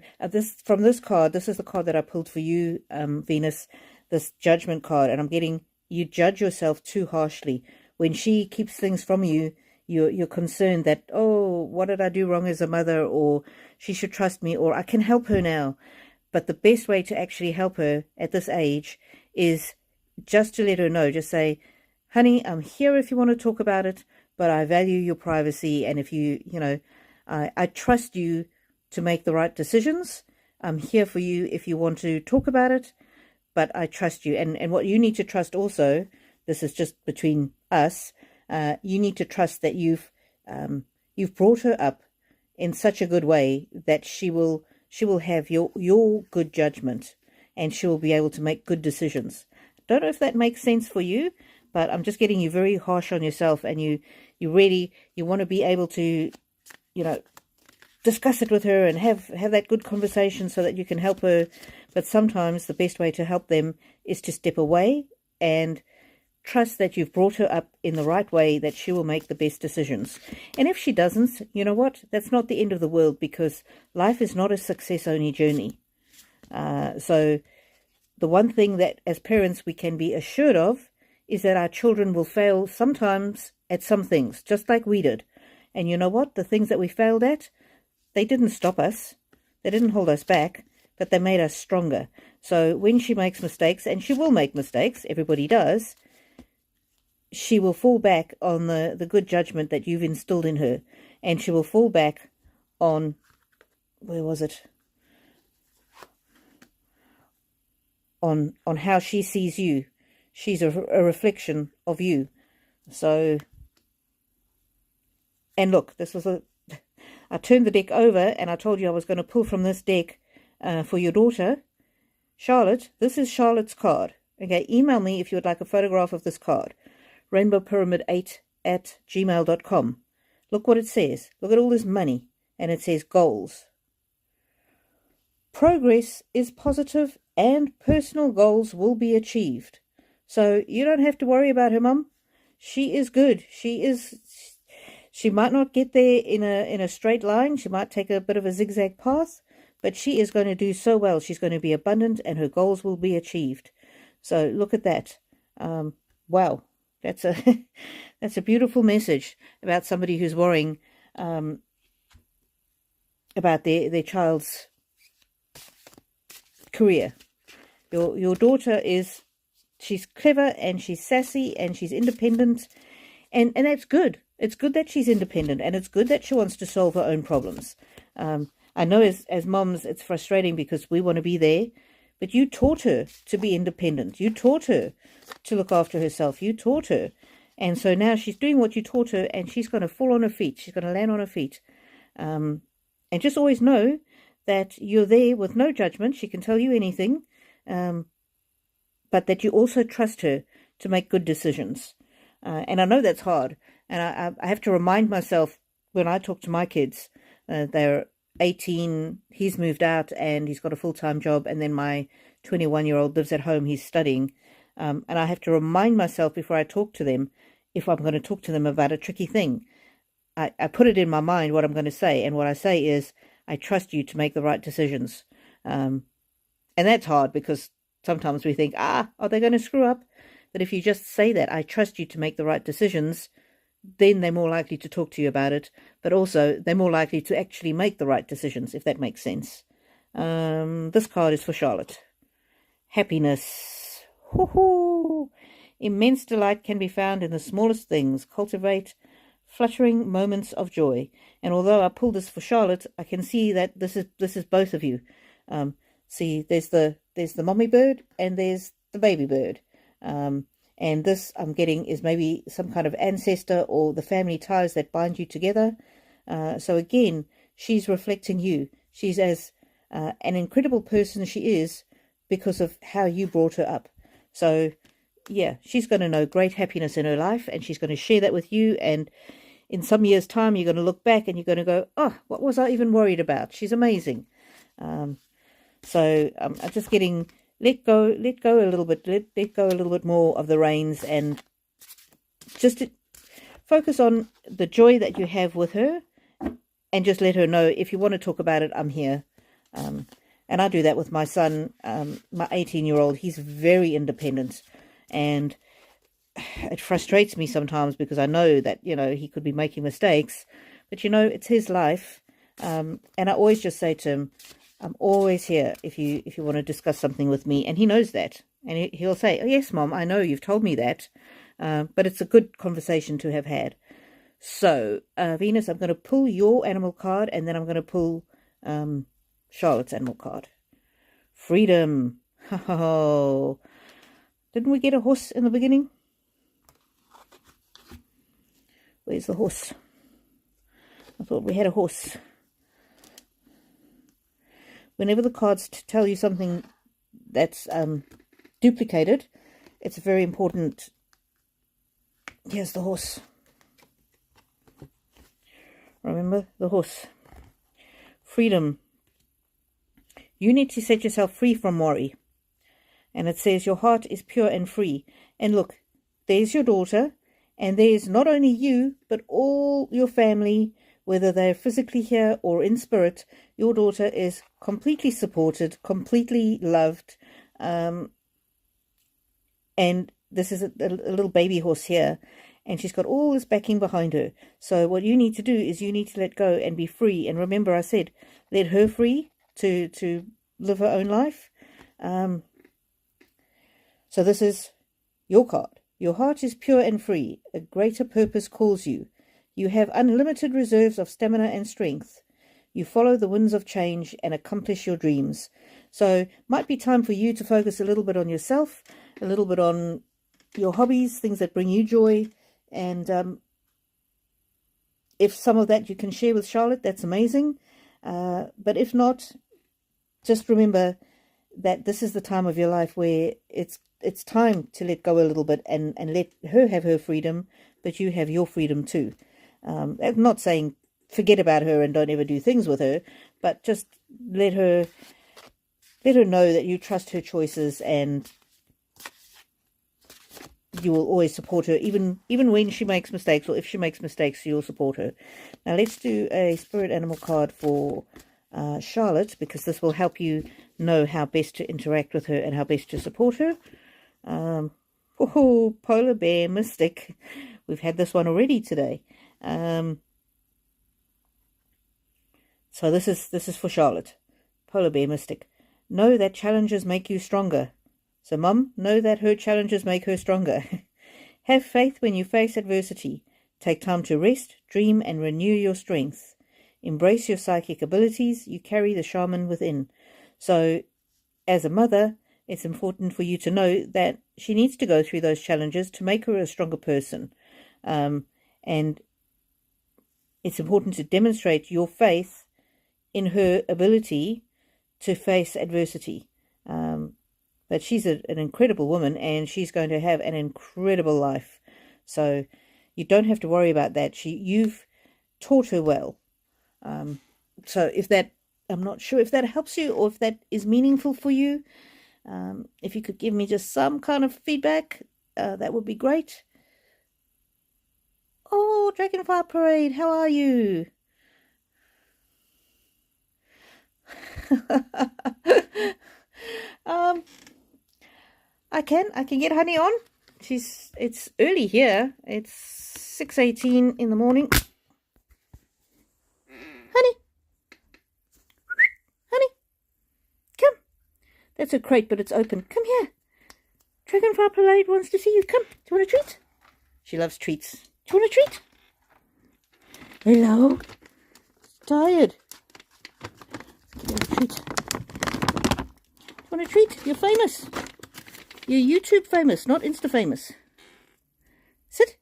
from this card, this is the card that I pulled for you, Venus, this judgment card, and I'm getting, you judge yourself too harshly. When she keeps things from you, you're concerned that, oh, what did I do wrong as a mother, or she should trust me, or I can help her now. But the best way to actually help her at this age is just to let her know, just say, honey, I'm here if you want to talk about it, but I value your privacy, and if I trust you to make the right decisions. I'm here for you if you want to talk about it, but I trust you. And what you need to trust also, this is just between us, you need to trust that you've brought her up in such a good way that she will have your good judgment, and she will be able to make good decisions. Don't know if that makes sense for you, but I'm just getting you very harsh on yourself, and you want to be able to, discuss it with her and have that good conversation so that you can help her. But sometimes the best way to help them is to step away and trust that you've brought her up in the right way, that she will make the best decisions. And if she doesn't, you know what? That's not the end of the world, because life is not a success-only journey. So the one thing that as parents we can be assured of is that our children will fail sometimes at some things, just like we did. And you know what? The things that we failed at, they didn't stop us. They didn't hold us back, but they made us stronger. So when she makes mistakes, and she will make mistakes, everybody does, she will fall back on the good judgment that you've instilled in her. And she will fall back on, where was it? On how she sees you. She's a reflection of you. So, and look, this was I turned the deck over, and I told you I was going to pull from this deck for your daughter, Charlotte. This is Charlotte's card. Okay, email me if you would like a photograph of this card. rainbowpyramid8@gmail.com. Look what it says. Look at all this money. And it says goals. Progress is positive and personal goals will be achieved. So you don't have to worry about her, Mum. She is good. She might not get there in a straight line. She might take a bit of a zigzag path, but she is going to do so well. She's going to be abundant, and her goals will be achieved. So look at that. Wow, that's a that's a beautiful message about somebody who's worrying about their child's career. Your daughter she's clever, and she's sassy, and she's independent, and that's good. It's good that she's independent, and it's good that she wants to solve her own problems. I know as moms, it's frustrating because we want to be there, but you taught her to be independent. You taught her to look after herself. You taught her. And so now she's doing what you taught her, and she's going to fall on her feet. She's going to land on her feet. And just always know that you're there with no judgment. She can tell you anything, but that you also trust her to make good decisions. And I know that's hard. And I have to remind myself when I talk to my kids, they're 18, he's moved out and he's got a full-time job, and then my 21-year-old lives at home, he's studying. And I have to remind myself before I talk to them, if I'm going to talk to them about a tricky thing, I put it in my mind what I'm going to say. And what I say is, I trust you to make the right decisions. And that's hard because sometimes we think, are they going to screw up? But if you just say that, I trust you to make the right decisions, then they're more likely to talk to you about it. But also, they're more likely to actually make the right decisions, if that makes sense. This card is for Charlotte. Happiness. Hoo-hoo! Immense delight can be found in the smallest things. Cultivate fluttering moments of joy. And although I pulled this for Charlotte, I can see that this is both of you. See, there's the mommy bird and there's the baby bird. And this I'm getting is maybe some kind of ancestor or the family ties that bind you together. So again, she's reflecting you. She's as an incredible person she is because of how you brought her up. So yeah, she's going to know great happiness in her life, and she's going to share that with you. And in some years' time, you're going to look back and you're going to go, oh, what was I even worried about? She's amazing. So I'm just getting, let go a little bit, let go a little bit more of the reins, and just to focus on the joy that you have with her, and just let her know, if you want to talk about it, I'm here. And I do that with my son, my 18-year-old. He's very independent, and it frustrates me sometimes because I know that, he could be making mistakes, but it's his life. And I always just say to him, I'm always here if you want to discuss something with me. And he knows that, and he'll say, oh, yes, Mom, I know you've told me that. But it's a good conversation to have had. So, Venus, I'm going to pull your animal card, and then I'm going to pull Charlotte's animal card. Freedom. Oh, didn't we get a horse in the beginning? Where's the horse? I thought we had a horse. Whenever the cards tell you something that's duplicated, it's very important. Here's the horse. Remember the horse. Freedom. You need to set yourself free from worry. And it says your heart is pure and free. And look, there's your daughter. And there's not only you, but all your family, whether they're physically here or in spirit. Your daughter is completely supported, completely loved. And this is a little baby horse here. And she's got all this backing behind her. So what you need to do is you need to let go and be free. And remember, I said, let her free to live her own life. So this is your card. Your heart is pure and free. A greater purpose calls you. You have unlimited reserves of stamina and strength. You follow the winds of change and accomplish your dreams. So might be time for you to focus a little bit on yourself, a little bit on your hobbies, things that bring you joy. And if some of that you can share with Charlotte, that's amazing. But if not, just remember that this is the time of your life where it's time to let go a little bit and let her have her freedom, but you have your freedom too. I'm not saying forget about her and don't ever do things with her, but just let her know that you trust her choices and you will always support her, even when she makes mistakes, or if she makes mistakes, you'll support her. Now let's do a spirit animal card for Charlotte, because this will help you know how best to interact with her and how best to support her. Polar bear mystic. We've had this one already today. So this is for Charlotte. Polar bear mystic. Know that challenges make you stronger. So, Mum, know that her challenges make her stronger. Have faith when you face adversity. Take time to rest, dream, and renew your strength. Embrace your psychic abilities. You carry the shaman within. So, as a mother, it's important for you to know that she needs to go through those challenges to make her a stronger person. And it's important to demonstrate your faith in her ability to face adversity. But she's an incredible woman, and she's going to have an incredible life. So you don't have to worry about that. You've taught her well. So if that, I'm not sure if that helps you or if that is meaningful for you. If you could give me just some kind of feedback, that would be great. Oh, Dragonfly Parade, how are you? I can get Honey on. It's early here. It's 6:18 in the morning. Honey, come. That's a crate, but it's open. Come here. Dragonfly Parade wants to see you. Come. Do you want a treat? She loves treats. Do you want a treat? Hello. Tired. Give you a treat. Do you want a treat? You're famous. You're YouTube famous, not Insta famous. Sit.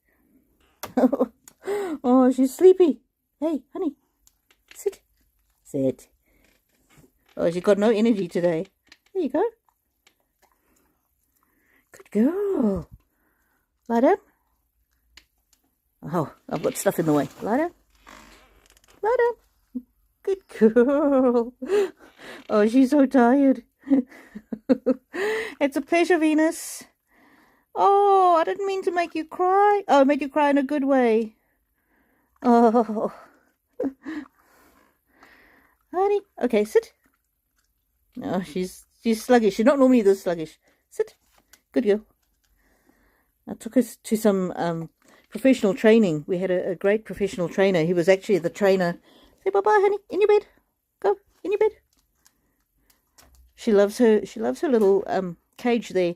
Oh, she's sleepy. Hey, honey. Sit. Sit. Oh, she's got no energy today. There you go. Good girl. Lie down. Oh, I've got stuff in the way. Lie down. Lie down. Good girl. Oh, she's so tired. It's a pleasure, Venus. Oh, I didn't mean to make you cry. Oh, I made you cry in a good way. Oh. Honey. Okay, sit. No, she's sluggish. She's not normally this sluggish. Sit. Good girl. I took us to some professional training. We had a great professional trainer. He was actually the trainer. Say bye-bye, honey. In your bed. Go. In your bed. She loves her little cage there.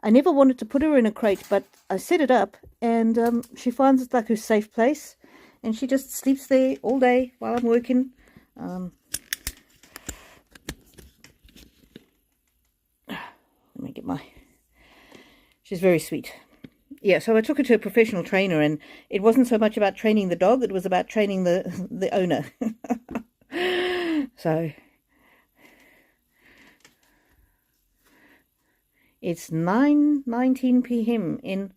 I never wanted to put her in a crate, but I set it up, and she finds it like her safe place, and she just sleeps there all day while I'm working. Let me get my... She's very sweet. Yeah, so I took her to a professional trainer, and it wasn't so much about training the dog, it was about training the owner. So... It's 9:19 p.m. in,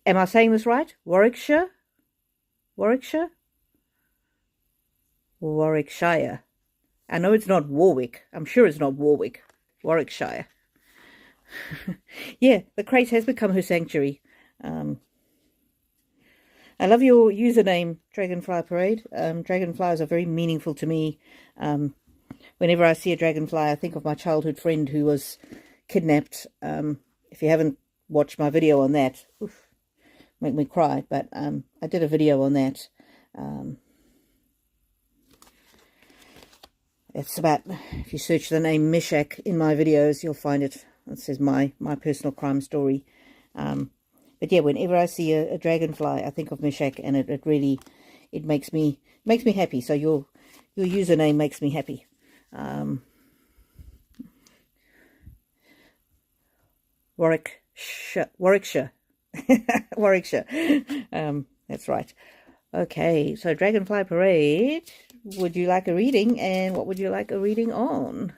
am I saying this right? Warwickshire? Warwickshire? Warwickshire. I know it's not Warwick. I'm sure it's not Warwick. Warwickshire. Yeah, the crate has become her sanctuary. I love your username, Dragonfly Parade. Dragonflies are very meaningful to me. Whenever I see a dragonfly, I think of my childhood friend who was kidnapped. If you haven't watched my video on that, oof, make me cry, but I did a video on that. It's about, if you search the name Meshach in my videos, you'll find it. It says my personal crime story. But yeah, whenever I see a dragonfly, I think of Meshach, and it really, it makes me happy. So your username makes me happy. Warwickshire. Warwickshire. That's right. Okay, so Dragonfly Parade, would you like a reading, and what would you like a reading on?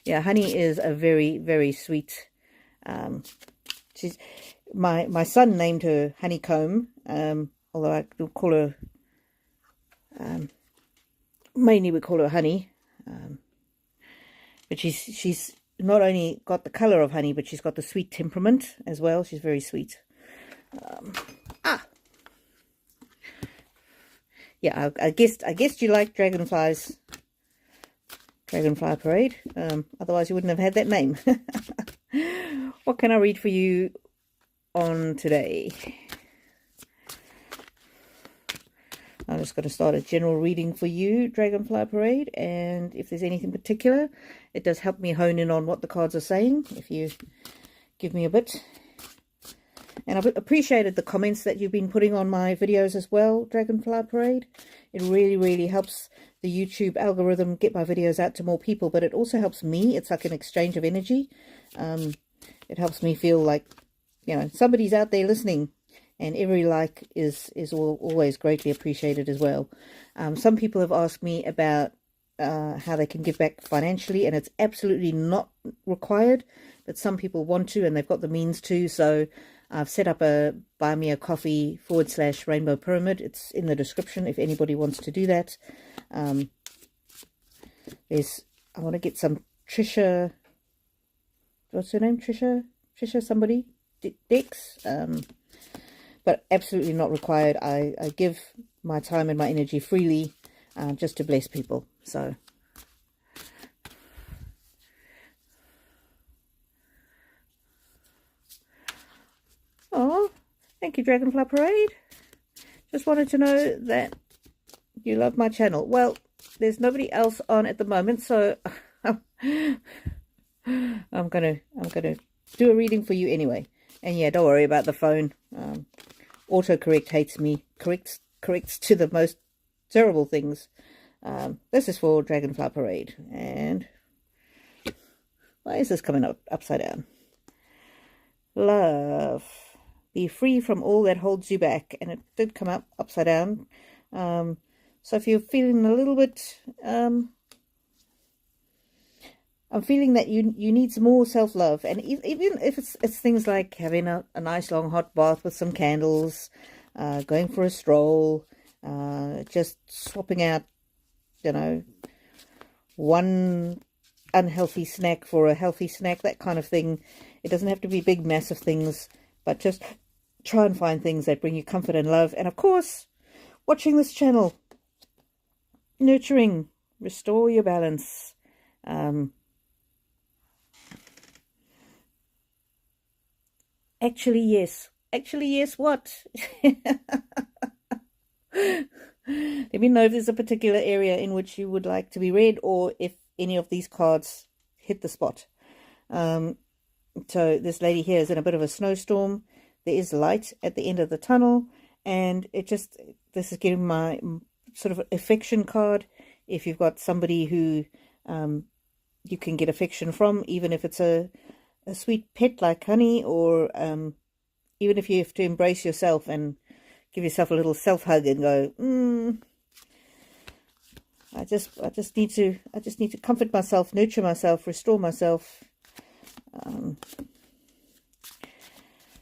Yeah, Honey is a very, very sweet, she's, my son named her Honeycomb, although I do call her, mainly we call her Honey, but she's not only got the colour of honey, but she's got the sweet temperament as well. She's very sweet. Yeah, I guessed you like dragonflies. Dragonfly Parade. Otherwise you wouldn't have had that name. What can I read for you on today? I'm just going to start a general reading for you, Dragonfly Parade, and if there's anything particular, it does help me hone in on what the cards are saying, if you give me a bit. And I've appreciated the comments that you've been putting on my videos as well, Dragonfly Parade. It really, really helps the YouTube algorithm get my videos out to more people, but it also helps me. It's like an exchange of energy. It helps me feel like, you know, somebody's out there listening. And every like is always greatly appreciated as well. Some people have asked me about how they can give back financially, and it's absolutely not required. But some people want to, and they've got the means to. So I've set up a Buy Me a Coffee /Rainbow Pyramid. It's in the description if anybody wants to do that. I want to get some Trisha. What's her name? Trisha somebody decks. But absolutely not required. I give my time and my energy freely, just to bless people. So, oh, thank you, Dragonfly Parade. Just wanted to know that you love my channel. Well, there's nobody else on at the moment, so I'm gonna do a reading for you anyway. And yeah, don't worry about the phone. Autocorrect hates me, corrects to the most terrible things. This is for Dragonfly Parade. And why is this coming up upside down? Love. Be free from all that holds you back. And it did come up upside down. So if you're feeling a little bit I'm feeling that you need some more self-love, and even if it's things like having a nice long hot bath with some candles, going for a stroll, just swapping out, you know, one unhealthy snack for a healthy snack, that kind of thing. It doesn't have to be big, massive things, but just try and find things that bring you comfort and love. And of course, watching this channel, nurturing, restore your balance. Actually, yes. Actually, yes, what? Let me know if there's a particular area in which you would like to be read, or if any of these cards hit the spot. So this lady here is in a bit of a snowstorm. There is light at the end of the tunnel, and this is giving my sort of affection card. If you've got somebody who you can get affection from, even if it's a sweet pet like Honey, or even if you have to embrace yourself and give yourself a little self-hug and go, I just need to comfort myself, nurture myself, restore myself.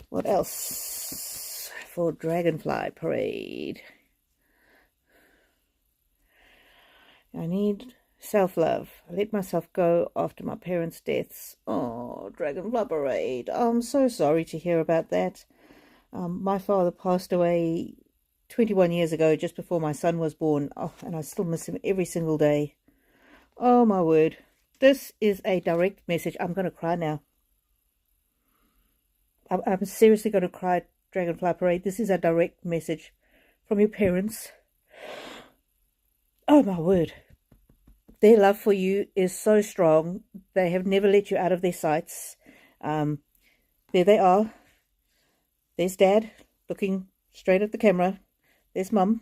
What else for Dragonfly Parade? I need self-love. I let myself go after my parents' deaths. Oh, Dragonfly Parade. I'm so sorry to hear about that. My father passed away 21 years ago, just before my son was born. Oh, and I still miss him every single day. Oh, my word. This is a direct message. I'm going to cry now. I'm seriously going to cry, Dragonfly Parade. This is a direct message from your parents. Oh, my word. Their love for you is so strong. They have never let you out of their sights. There they are. There's Dad, looking straight at the camera. There's Mum.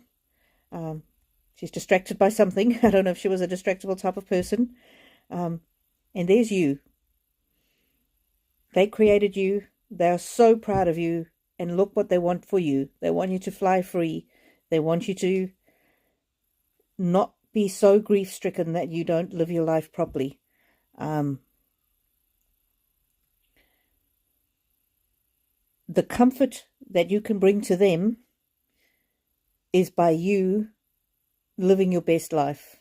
She's distracted by something. I don't know if she was a distractible type of person. And there's you. They created you. They are so proud of you. And look what they want for you. They want you to fly free. They want you to not be so grief-stricken that you don't live your life properly. The comfort that you can bring to them is by you living your best life.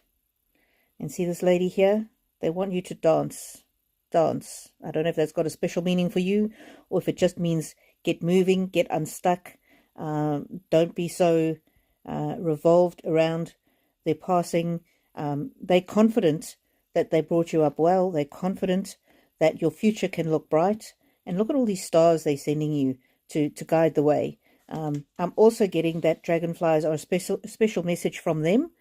And see this lady here? They want you to dance. Dance. I don't know if that's got a special meaning for you, or if it just means get moving, get unstuck. Don't be so revolved around their passing. They're confident that they brought you up well. They're confident that your future can look bright. And look at all these stars they're sending you to guide the way. I'm also getting that dragonflies are a special message from them.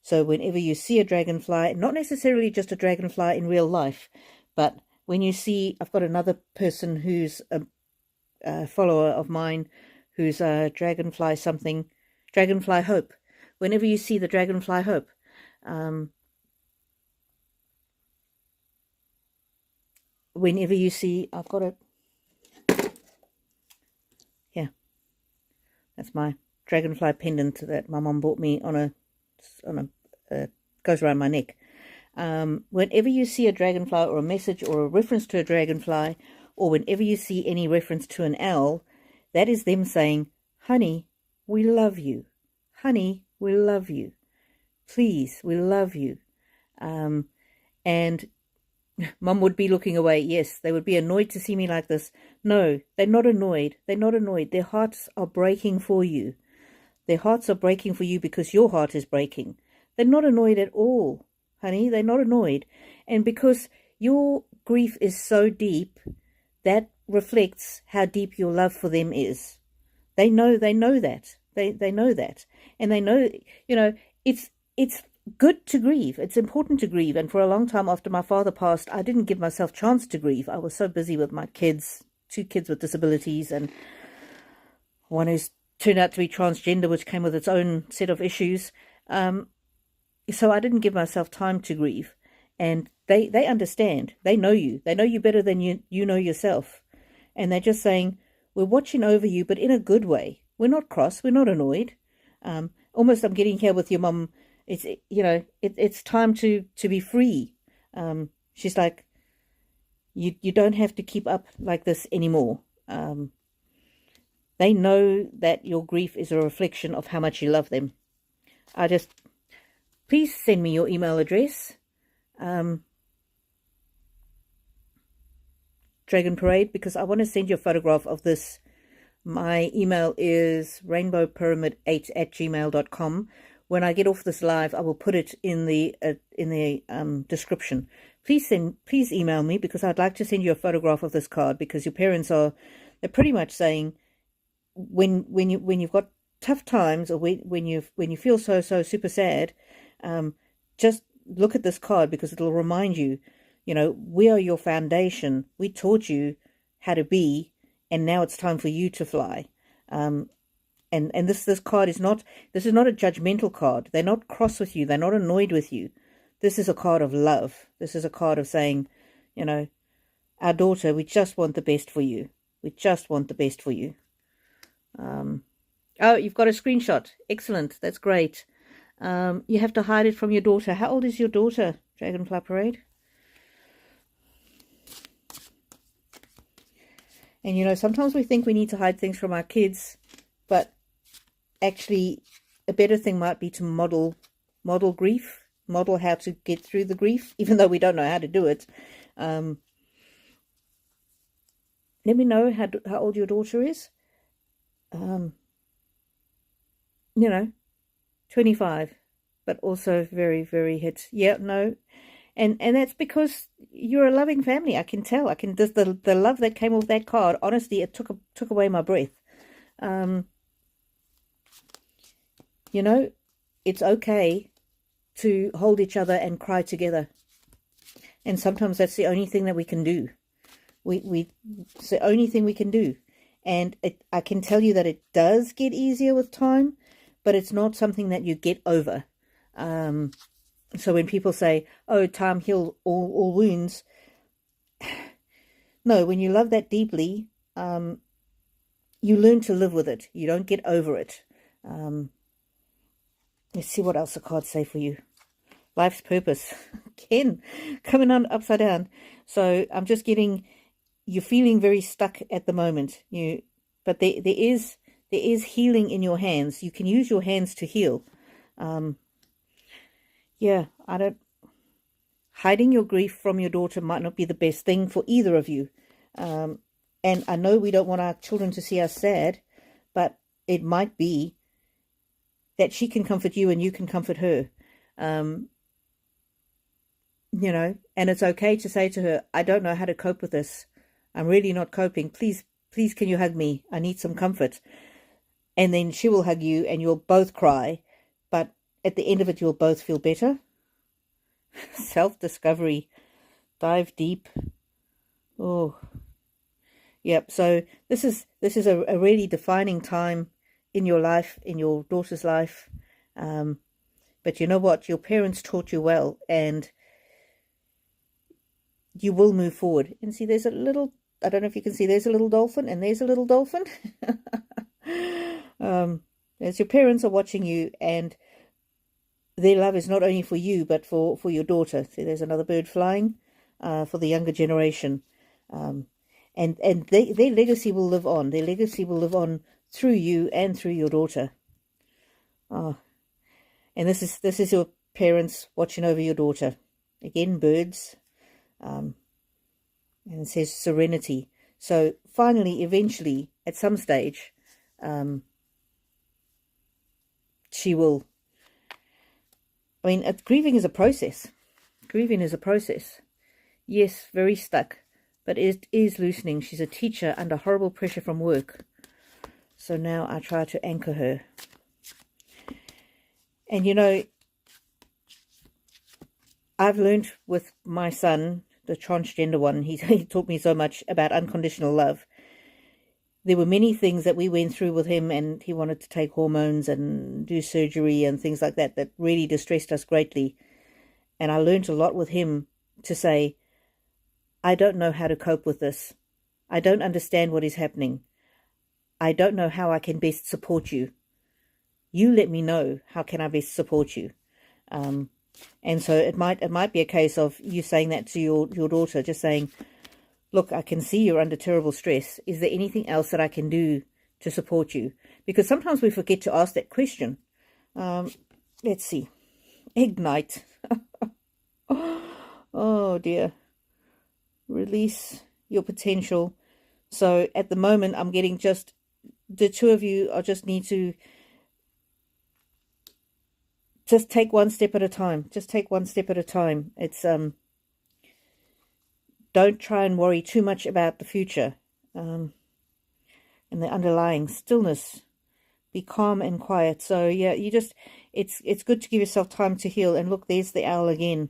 So whenever you see a dragonfly, not necessarily just a dragonfly in real life, but when you see, I've got another person who's a follower of mine, who's a dragonfly something, Dragonfly Hope. Whenever you see the Dragonfly Hope, whenever you see, I've got it. Yeah, that's my dragonfly pendant that my mum bought me on a goes around my neck. Whenever you see a dragonfly or a message or a reference to a dragonfly, or whenever you see any reference to an owl, that is them saying, honey, we love you. Honey, we love you. Please, we love you. And Mum would be looking away. Yes, they would be annoyed to see me like this. No, they're not annoyed. They're not annoyed. Their hearts are breaking for you. Their hearts are breaking for you because your heart is breaking. They're not annoyed at all, honey. They're not annoyed. And because your grief is so deep, that reflects how deep your love for them is. They know that. They know that. And they know, it's good to grieve. It's important to grieve. And for a long time after my father passed, I didn't give myself a chance to grieve. I was so busy with my kids, 2 kids with disabilities, and one who's turned out to be transgender, which came with its own set of issues. So I didn't give myself time to grieve. And they understand. They know you. They know you better than you know yourself. And they're just saying, we're watching over you, but in a good way. We're not cross. We're not annoyed. Almost I'm getting here with your mum. It's time to be free. She's like, you don't have to keep up like this anymore. They know that your grief is a reflection of how much you love them. Please send me your email address. Dragon Parade, because I want to send you a photograph of this. My email is rainbowpyramid8@gmail.com. When I get off this live, I will put it in the description. Please email me, because I'd like to send you a photograph of this card, because your parents they're pretty much saying, when you've got tough times, or when you feel so super sad, just look at this card, because it'll remind you, we are your foundation. We taught you how to be, and now it's time for you to fly. And this card is not, this is not a judgmental card. They're not cross with you. They're not annoyed with you. This is a card of love. This is a card of saying, our daughter, we just want the best for you. We just want the best for you. Oh, you've got a screenshot. Excellent. That's great. You have to hide it from your daughter. How old is your daughter, Dragonfly Parade? And sometimes we think we need to hide things from our kids, but actually a better thing might be to model grief, model how to get through the grief, even though we don't know how to do it. Let me know how old your daughter is. 25, but also very, very hit. Yeah, no. And that's because you're a loving family. I can tell. The love that came off that card, honestly, it took away my breath. It's okay to hold each other and cry together. And sometimes that's the only thing that we can do. It's the only thing we can do. And I can tell you that it does get easier with time, but it's not something that you get over. So when people say, oh, time heals all wounds, no, when you love that deeply, you learn to live with it. You don't get over it. Let's see what else the cards say for you. Life's purpose. Again, coming on upside down. So I'm just getting, you're feeling very stuck at the moment. But there is healing in your hands. You can use your hands to heal. Yeah, hiding your grief from your daughter might not be the best thing for either of you. And I know we don't want our children to see us sad, but it might be that she can comfort you and you can comfort her. And it's okay to say to her, I don't know how to cope with this. I'm really not coping. Please, can you hug me? I need some comfort. And then she will hug you and you'll both cry. But at the end of it, you'll both feel better. Self-discovery. Dive deep. Oh. Yep. So this is a really defining time in your life, in your daughter's life. But you know what? Your parents taught you well, and you will move forward. And see, there's a little, I don't know if you can see, there's a little dolphin, and there's a little dolphin. As your parents are watching you, and their love is not only for you, but for your daughter. See, there's another bird flying, for the younger generation. And their legacy will live on. Their legacy will live on through you and through your daughter. Oh, and this is your parents watching over your daughter. Again, birds. And it says serenity. So finally, eventually, at some stage, she will. I mean, grieving is a process. Grieving is a process. Yes, very stuck, but it is loosening. She's a teacher under horrible pressure from work. So now I try to anchor her. And I've learned with my son, the transgender one, he taught me so much about unconditional love. There were many things that we went through with him, and he wanted to take hormones and do surgery and things like that really distressed us greatly. And I learned a lot with him to say, I don't know how to cope with this. I don't understand what is happening. I don't know how I can best support you. You let me know, how can I best support you? And so it might be a case of you saying that to your daughter, just saying, look, I can see you're under terrible stress. Is there anything else that I can do to support you? Because sometimes we forget to ask that question. Let's see. Ignite. Oh dear. Release your potential. So at the moment, I'm getting just the two of you. I just need to just take one step at a time. Just take one step at a time. It's don't try and worry too much about the future, and the underlying stillness. Be calm and quiet. So yeah, you just it's good to give yourself time to heal. And look, there's the owl again,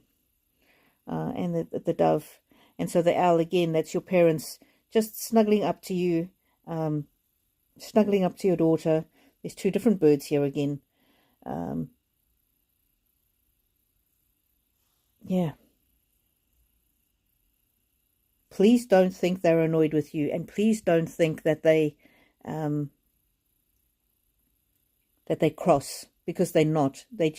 and the dove. And so the owl again, that's your parents just snuggling up to you, snuggling up to your daughter. There's two different birds here again. Yeah. Please don't think they're annoyed with you, and please don't think that they cross, because they're not. They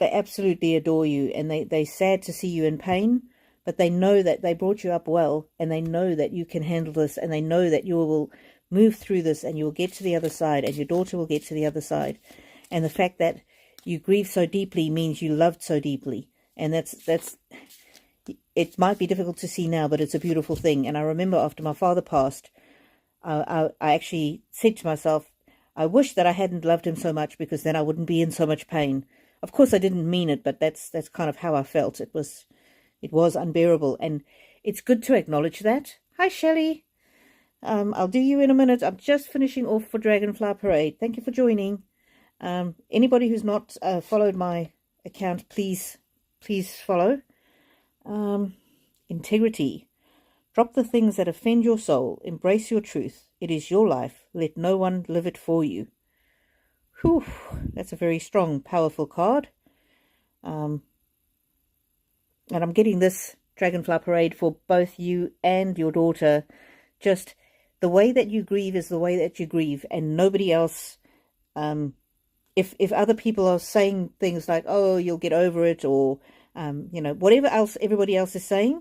absolutely adore you, and they're sad to see you in pain, but they know that they brought you up well, and they know that you can handle this, and they know that you will move through this, and you will get to the other side, and your daughter will get to the other side. And the fact that you grieve so deeply means you loved so deeply, and that's it might be difficult to see now, but it's a beautiful thing. And I remember after my father passed, I actually said to myself, I wish that I hadn't loved him so much, because then I wouldn't be in so much pain. Of course, I didn't mean it, but that's kind of how I felt. It was unbearable, and it's good to acknowledge that. Hi, Shelly. I'll do you in a minute. I'm just finishing off for Dragonfly Parade. Thank you for joining. Anybody who's not followed my account, please follow. Integrity. Drop the things that offend your soul. Embrace your truth. It is your life. Let no one live it for you. Whew, that's a very strong, powerful card. And I'm getting this Dragonfly Parade for both you and your daughter. Just the way that you grieve is the way that you grieve, and nobody else. If other people are saying things like, "Oh, you'll get over it," or whatever else everybody else is saying,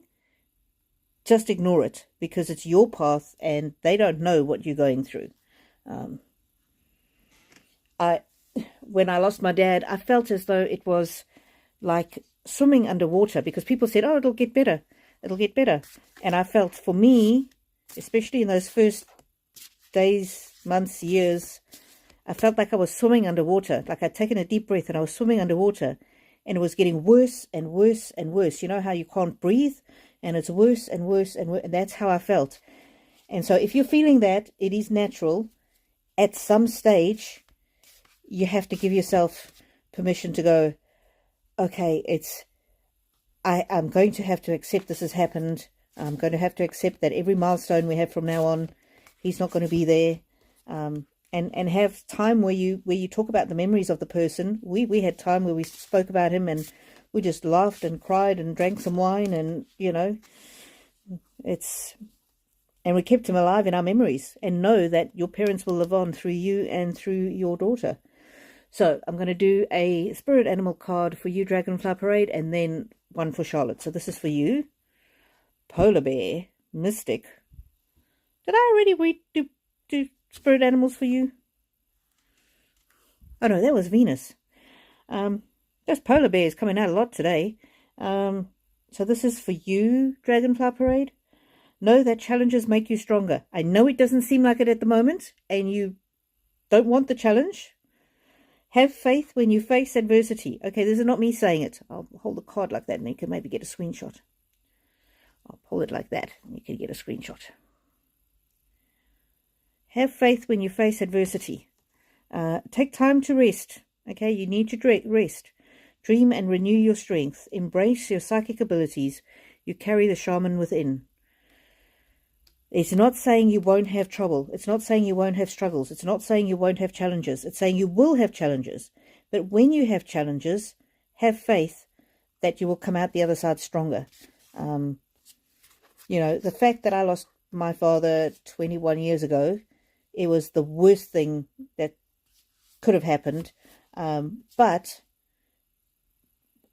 just ignore it, because it's your path, and they don't know what you're going through. When I lost my dad, I felt as though it was like swimming underwater, because people said, "Oh, it'll get better. It'll get better." And I felt, for me, especially in those first days, months, years, I felt like I was swimming underwater, like I'd taken a deep breath and I was swimming underwater, and it was getting worse and worse and worse. You know how you can't breathe, and it's worse and worse and worse, and that's how I felt. And so if you're feeling that, it is natural. At some stage, you have to give yourself permission to go, okay, I'm going to have to accept this has happened. I'm going to have to accept that every milestone we have from now on, he's not going to be there. And have time where you talk about the memories of the person. We had time where we spoke about him, and we just laughed and cried and drank some wine, and and we kept him alive in our memories, and know that your parents will live on through you and through your daughter. So I'm going to do a spirit animal card for you, Dragonfly Parade, and then one for Charlotte. So this is for you. Polar bear, mystic. Did I already do spirit animals for you? Oh no, that was Venus. There's polar bears coming out a lot today. So this is for you, Dragonfly Parade. Know that challenges make you stronger. I know it doesn't seem like it at the moment, and you don't want the challenge. Have faith when you face adversity. Okay, this is not me saying it. I'll hold the card like that, and you can maybe get a screenshot. I'll pull it like that, and you can get a screenshot. Have faith when you face adversity. Take time to rest. Okay, you need to rest. Dream and renew your strength. Embrace your psychic abilities. You carry the shaman within. It's not saying you won't have trouble. It's not saying you won't have struggles. It's not saying you won't have challenges. It's saying you will have challenges. But when you have challenges, have faith that you will come out the other side stronger. The fact that I lost my father 21 years ago, it was the worst thing that could have happened. But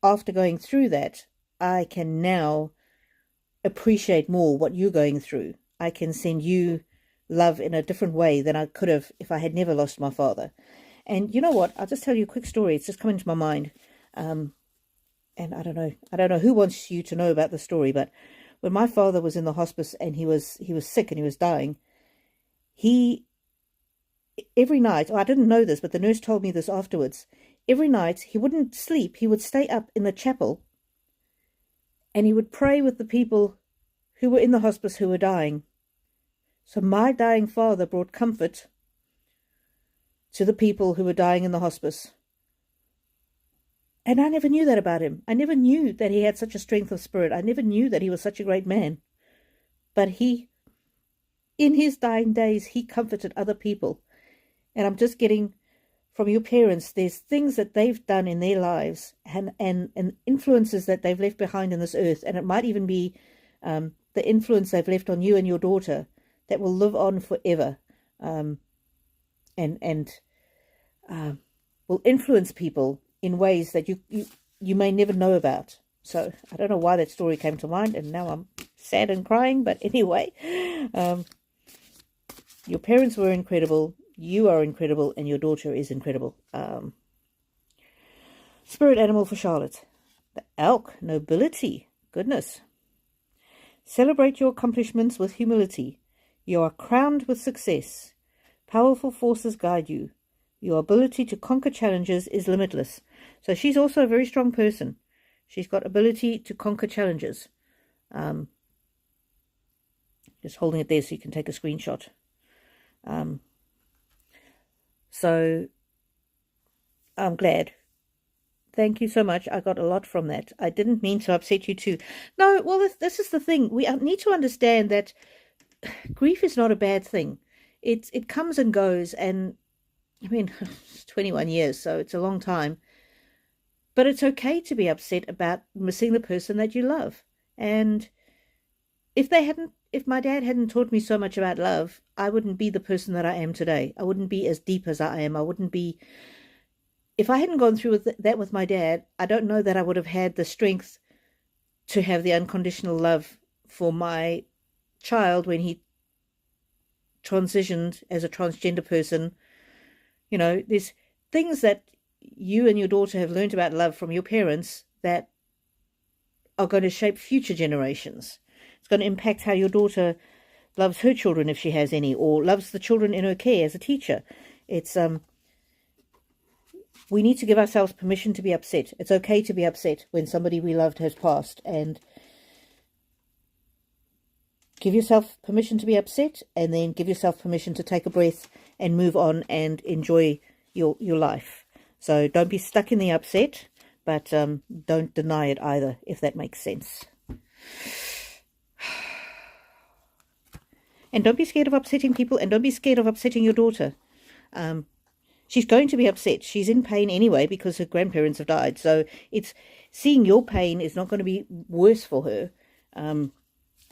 after going through that, I can now appreciate more what you're going through. I can send you love in a different way than I could have if I had never lost my father. And you know what? I'll just tell you a quick story. It's just come into my mind. And I don't know who wants you to know about the story, but when my father was in the hospice and he was sick and he was dying, every night, I didn't know this, but the nurse told me this afterwards. Every night he wouldn't sleep. He would stay up in the chapel and he would pray with the people who were in the hospice who were dying. So my dying father brought comfort to the people who were dying in the hospice. And I never knew that about him. I never knew that he had such a strength of spirit. I never knew that he was such a great man. But in his dying days, he comforted other people. And I'm just getting from your parents, there's things that they've done in their lives and influences that they've left behind in this earth. And it might even be the influence they've left on you and your daughter that will live on forever, and will influence people in ways that you may never know about. So I don't know why that story came to mind, and now I'm sad and crying. But anyway, your parents were incredible. You are incredible, and your daughter is incredible. Spirit animal for Charlotte. The elk, nobility. Goodness. Celebrate your accomplishments with humility. You are crowned with success. Powerful forces guide you. Your ability to conquer challenges is limitless. So she's also a very strong person. She's got ability to conquer challenges. Just holding it there so you can take a screenshot. So I'm glad. Thank you so much. I got a lot from that. I didn't mean to upset you too. No, well, this is the thing. We need to understand that grief is not a bad thing. It comes and goes, and I mean, it's 21 years, so it's a long time. But it's okay to be upset about missing the person that you love. And if my dad hadn't taught me so much about love, I wouldn't be the person that I am today. I wouldn't be as deep as I am. I wouldn't be. If I hadn't gone through that with my dad, I don't know that I would have had the strength to have the unconditional love for my child when he transitioned as a transgender person. You know, there's things that you and your daughter have learned about love from your parents that are going to shape future generations. It's going to impact how your daughter loves her children if she has any, or loves the children in her care as a teacher. It's we need to give ourselves permission to be upset. It's okay to be upset when somebody we loved has passed, and give yourself permission to be upset, and then give yourself permission to take a breath and move on and enjoy your life. So don't be stuck in the upset, but don't deny it either, if that makes sense. And don't be scared of upsetting people, and don't be scared of upsetting your daughter. She's going to be upset. She's in pain anyway because her grandparents have died. So it's seeing your pain is not going to be worse for her.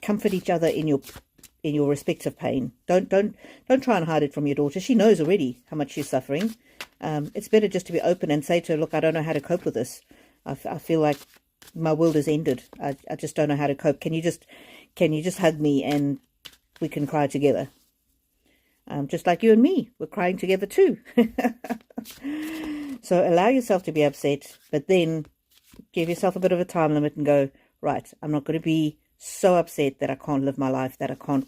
Comfort each other in your respective pain. Don't try and hide it from your daughter. She knows already how much she's suffering. It's better just to be open and say to her, look, I don't know how to cope with this. I feel like my world has ended. I just don't know how to cope. Can you just hug me and we can cry together? Just like you and me, we're crying together too. So allow yourself to be upset, but then give yourself a bit of a time limit and go, right, I'm not going to be so upset that I can't live my life, that I can't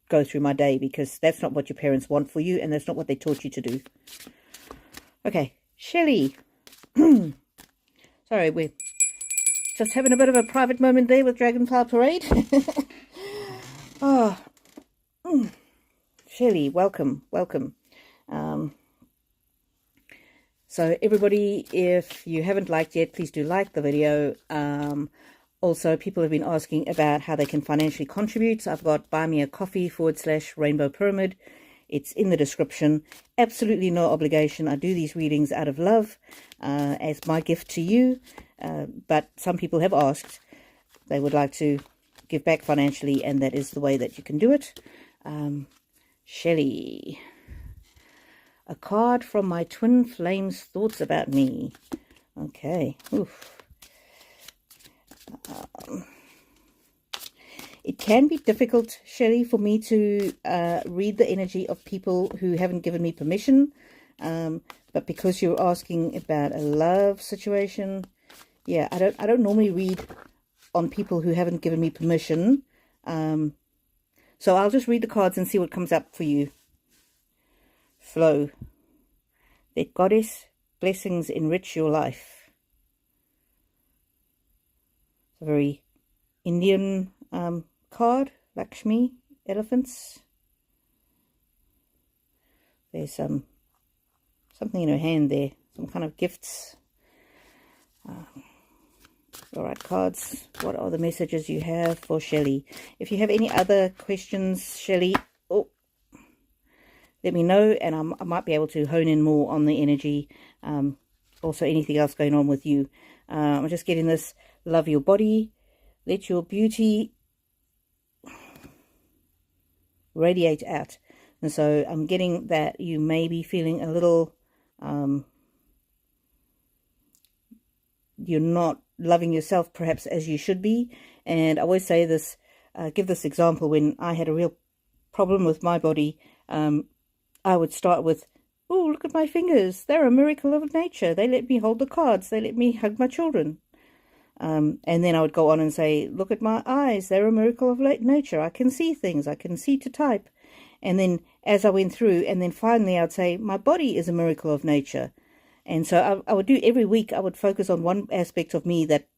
go through my day, because that's not what your parents want for you, and that's not what they taught you to do. Okay, Shelly. Sorry, we're just having a bit of a private moment there with Dragonfly Parade. Oh, Shelly, welcome. So everybody, if you haven't liked yet, please do like the video. Also, people have been asking about how they can financially contribute. So I've got Buy Me a Coffee /Rainbow Pyramid. It's in the description. Absolutely no obligation. I do these readings out of love as my gift to you. But some people have asked. They would like to give back financially, and that is the way that you can do it. Shelly. A card from my twin flame's thoughts about me. Okay. Oof. It can be difficult, Shelly, for me to read the energy of people who haven't given me permission. But because you're asking about a love situation, yeah, I don't normally read on people who haven't given me permission. So I'll just read the cards and see what comes up for you. Flow. Let Goddess blessings enrich your life. It's a very Indian card. Lakshmi, elephants. There's something in her hand there. Some kind of gifts. All right, cards. What are the messages you have for Shelly? If you have any other questions, Shelly, let me know, and I might be able to hone in more on the energy. Also, anything else going on with you. I'm just getting this. Love your body. Let your beauty radiate out. And so I'm getting that you may be feeling a little... you're not loving yourself perhaps as you should be. And I always say this, give this example. When I had a real problem with my body, I would start with, oh, look at my fingers. They're a miracle of nature. They let me hold the cards. They let me hug my children. And then I would go on and say, look at my eyes. They're a miracle of nature. I can see things. I can see to type. And then as I went through, and then finally I'd say, my body is a miracle of nature. And so I would do every week, I would focus on one aspect of me that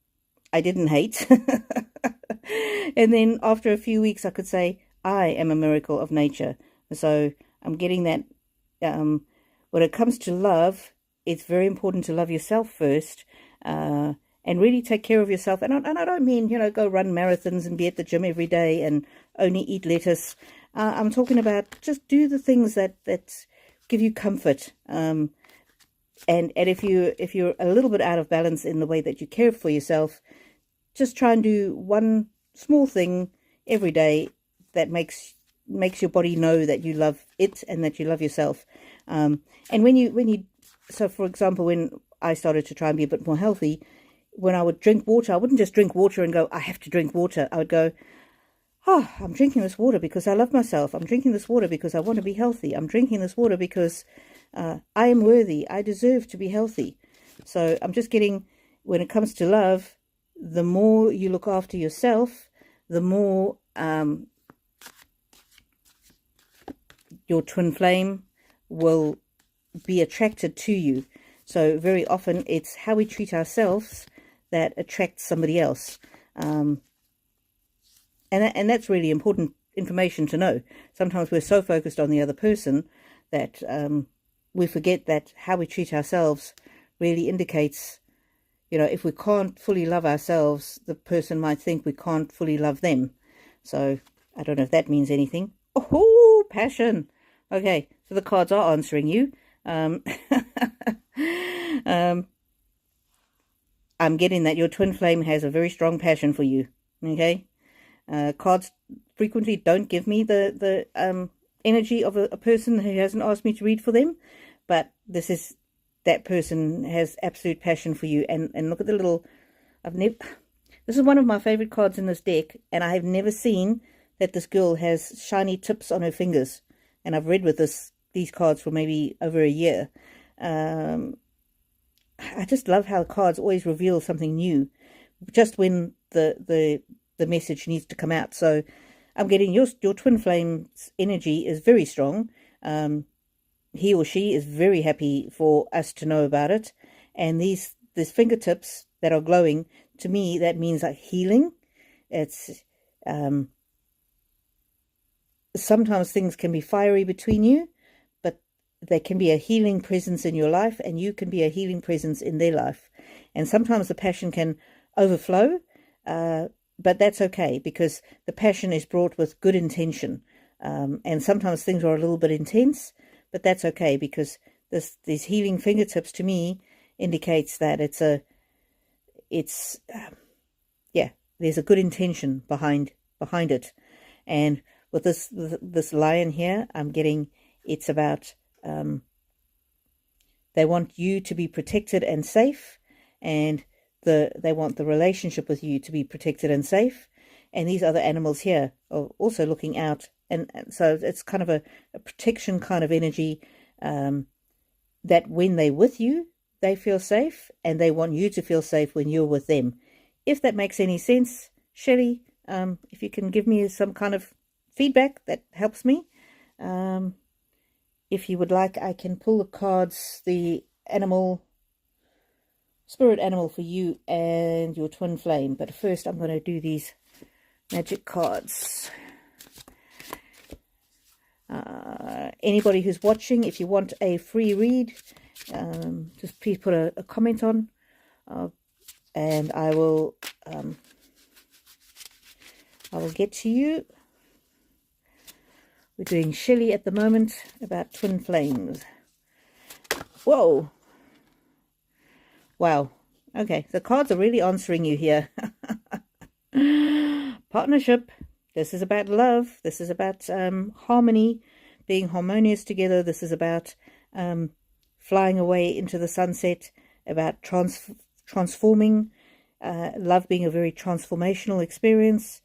I didn't hate. And then after a few weeks, I could say, I am a miracle of nature. So I'm getting that when it comes to love, it's very important to love yourself first and really take care of yourself. And I don't mean, go run marathons and be at the gym every day and only eat lettuce. I'm talking about just do the things that give you comfort. And if you're a little bit out of balance in the way that you care for yourself, just try and do one small thing every day that makes your body know that you love it and that you love yourself. And so for example, when I started to try and be a bit more healthy, when I would drink water, I wouldn't just drink water and go, I have to drink water. I would go, oh, I'm drinking this water because I love myself. I'm drinking this water because I want to be healthy. I'm drinking this water because I am worthy. I deserve to be healthy. So I'm just getting, when it comes to love, the more you look after yourself, the more your twin flame will be attracted to you. So very often it's how we treat ourselves that attracts somebody else. And that's really important information to know. Sometimes we're so focused on the other person that we forget that how we treat ourselves really indicates, if we can't fully love ourselves, the person might think we can't fully love them. So I don't know if that means anything. Oh, passion. Okay, so the cards are answering you. I'm getting that your twin flame has a very strong passion for you. Okay, cards frequently don't give me the energy of a person who hasn't asked me to read for them, but that person has absolute passion for you. And look at the little, this is one of my favorite cards in this deck, and I have never seen that this girl has shiny tips on her fingers. And I've read with these cards for maybe over a year. I just love how cards always reveal something new, just when the message needs to come out. So I'm getting your twin flame's energy is very strong. He or she is very happy for us to know about it. And these fingertips that are glowing, to me, that means like healing. It's sometimes things can be fiery between you, but there can be a healing presence in your life, and you can be a healing presence in their life. And sometimes the passion can overflow, but that's okay, because the passion is brought with good intention. And sometimes things are a little bit intense, but that's okay, because these healing fingertips to me indicates that there's a good intention behind it. And with this lion here, I'm getting it's about They want you to be protected and safe, and they want the relationship with you to be protected and safe. And these other animals here are also looking out, and so it's kind of a protection kind of energy, that when they're with you, they feel safe, and they want you to feel safe when you're with them. If that makes any sense, Shelly, if you can give me some kind of feedback, that helps me. If you would like, I can pull the cards, the spirit animal for you and your twin flame. But first I'm going to do these magic cards. Anybody who's watching, if you want a free read, just please put a comment on, and I will get to you. We're doing Shelly at the moment about twin flames. Whoa. Wow. Okay, the cards are really answering you here. Partnership. This is about love. This is about harmony, being harmonious together. This is about flying away into the sunset, about transforming, love being a very transformational experience.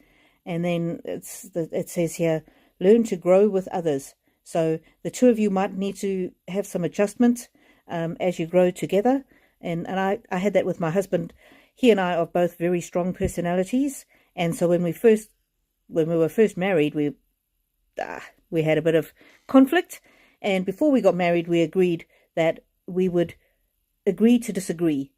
And then it says here, learn to grow with others. So the two of you might need to have some adjustment as you grow together. And I had that with my husband. He and I are both very strong personalities. And so when we were first married, we had a bit of conflict. And before we got married, we agreed that we would agree to disagree.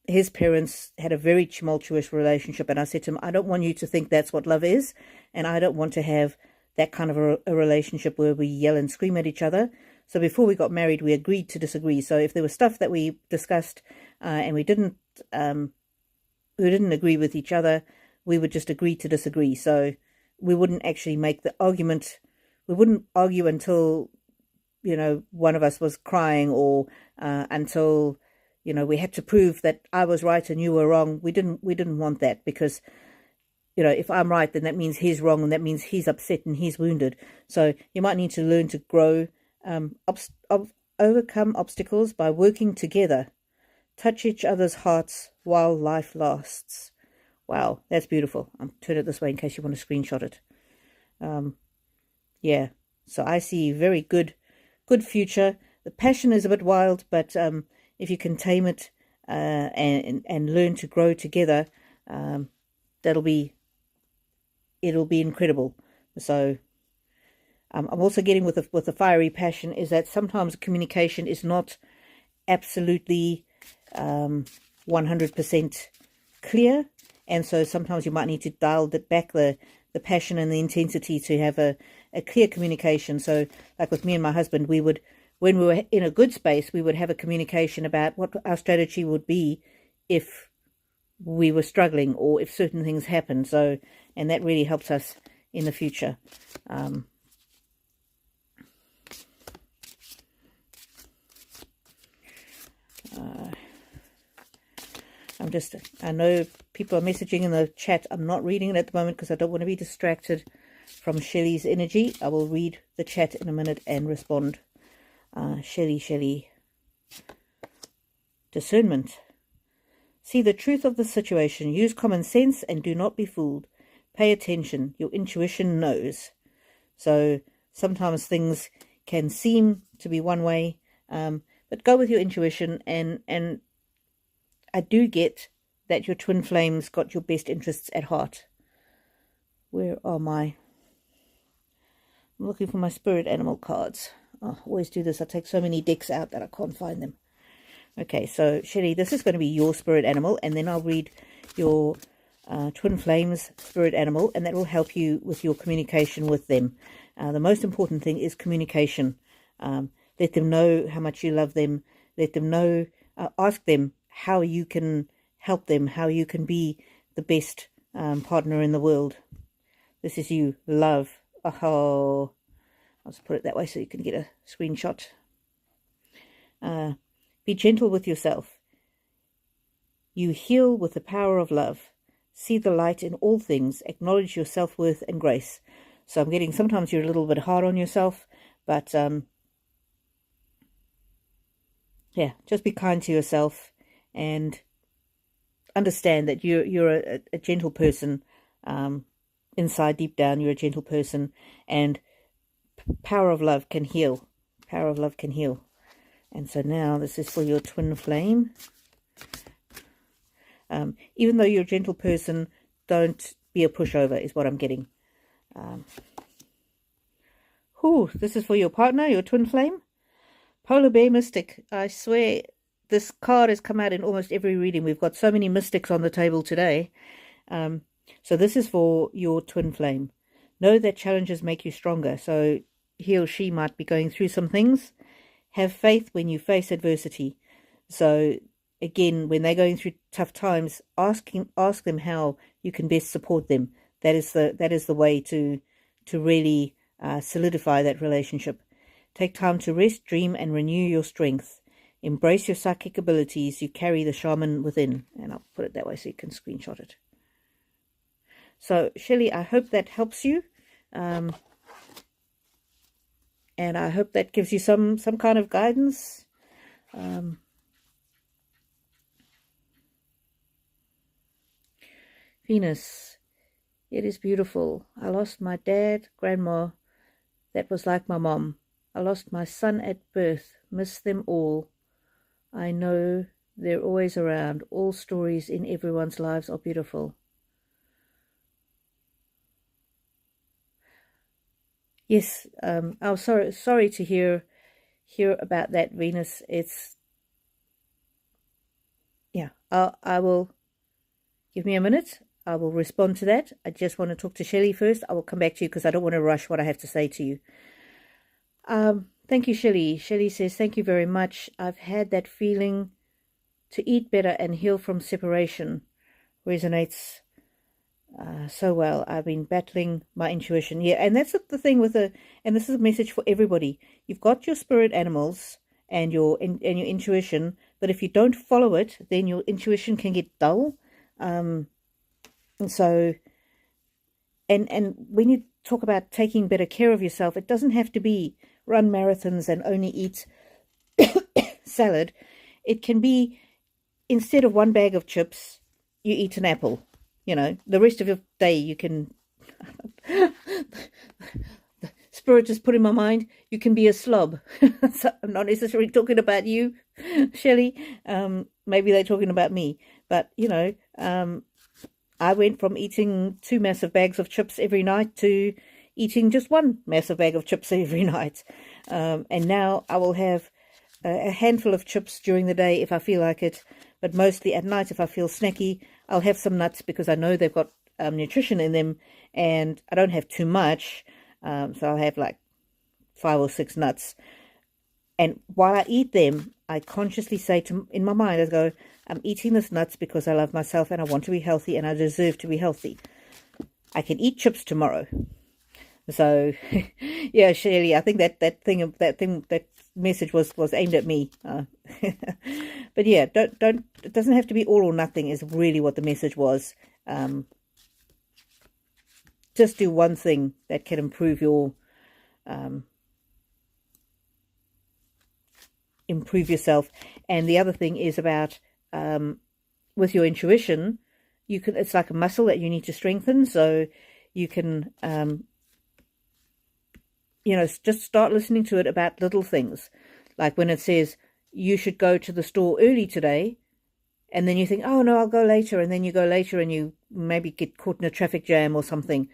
His parents had a very tumultuous relationship, and I said to him, I don't want you to think that's what love is, and I don't want to have that kind of a relationship where we yell and scream at each other. So before we got married, we agreed to disagree. So if there was stuff that we discussed and we didn't agree with each other, we would just agree to disagree. So we wouldn't actually make the argument. We wouldn't argue until, one of us was crying, or until, we had to prove that I was right and you were wrong. We didn't want that, because, if I'm right, then that means he's wrong, and that means he's upset and he's wounded. So you might need to learn to grow, overcome obstacles by working together. Touch each other's hearts while life lasts. Wow, that's beautiful. I'll turn it this way in case you want to screenshot it. Yeah, so I see very good future. The passion is a bit wild, but if you can tame it and learn to grow together, it'll be incredible. So I'm also getting with the fiery passion is that sometimes communication is not absolutely 100% clear, and so sometimes you might need to dial back the passion and the intensity to have a clear communication. So like with me and my husband, we would, when we were in a good space, we would have a communication about what our strategy would be if we were struggling or if certain things happened. So, and that really helps us in the future. I know people are messaging in the chat. I'm not reading it at the moment because I don't want to be distracted from Shelly's energy. I will read the chat in a minute and respond. Shelly. Discernment. See the truth of the situation. Use common sense and do not be fooled. Pay attention. Your intuition knows. So sometimes things can seem to be one way, but go with your intuition, and I do get that your twin flames got your best interests at heart. Where are my... I'm looking for my spirit animal cards. Oh, I always do this. I take so many decks out that I can't find them. Okay, so Shelly, this is going to be your spirit animal, and then I'll read your twin flames spirit animal, and that will help you with your communication with them. The most important thing is communication. Let them know how much you love them. Let them know, ask them how you can help them, how you can be the best partner in the world. This is you, love. Oh, I'll just put it that way so you can get a screenshot. Be gentle with yourself. You heal with the power of love. See the light in all things. Acknowledge your self-worth and grace. So I'm getting, sometimes you're a little bit hard on yourself, but yeah, just be kind to yourself and understand that you're a gentle person. Inside, deep down, you're a gentle person, and power of love can heal. Power of love can heal. And so now this is for your twin flame. Even though you're a gentle person, don't be a pushover, is what I'm getting. This is for your partner, your twin flame. Polar Bear Mystic. I swear this card has come out in almost every reading. We've got so many mystics on the table today. So this is for your twin flame. Know that challenges make you stronger. So he or she might be going through some things. Have faith when you face adversity. So again, when they're going through tough times, ask them how you can best support them. That is the way to really solidify that relationship. Take time to rest, dream, and renew your strength. Embrace your psychic abilities. You carry the shaman within. And I'll put it that way so you can screenshot it. So, Shelly, I hope that helps you. And I hope that gives you some kind of guidance. Venus, it is beautiful. I lost my dad, grandma. That was like my mom. I lost my son at birth. Miss them all. I know they're always around. All stories in everyone's lives are beautiful. Yes, I'm sorry to hear about that, Venus. It's, yeah, I will, give me a minute. I will respond to that. I just want to talk to Shelly first. I will come back to you because I don't want to rush what I have to say to you. Thank you, Shelly. Shelly says, thank you very much. I've had that feeling to eat better and heal from separation. Resonates so well. I've been battling my intuition. Yeah, and that's the thing with and this is a message for everybody. You've got your spirit animals and your intuition, but if you don't follow it, then your intuition can get dull. And so, and when you talk about taking better care of yourself, it doesn't have to be run marathons and only eat salad. It can be, instead of one bag of chips, you eat an apple. You know, the rest of your day you can... Spirit just put in my mind, you can be a slob. So I'm not necessarily talking about you, Shelly. Maybe they're talking about me. But, you know, I went from eating 2 massive bags of chips every night to eating just 1 massive bag of chips every night. And now I will have a handful of chips during the day if I feel like it. But mostly at night, if I feel snacky, I'll have some nuts because I know they've got nutrition in them, and I don't have too much. So I'll have like 5 or 6 nuts. And while I eat them, I consciously say in my mind, I go, I'm eating this nuts because I love myself and I want to be healthy and I deserve to be healthy. I can eat chips tomorrow. So, yeah, Shelly, I think that message was aimed at me. But yeah, don't. It doesn't have to be all or nothing. Is really what the message was. Just do one thing that can improve yourself, and the other thing is about with your intuition. It's like a muscle that you need to strengthen. So you can just start listening to it about little things, like when it says you should go to the store early today, and then you think, oh no, I'll go later, and then you go later and you maybe get caught in a traffic jam or something.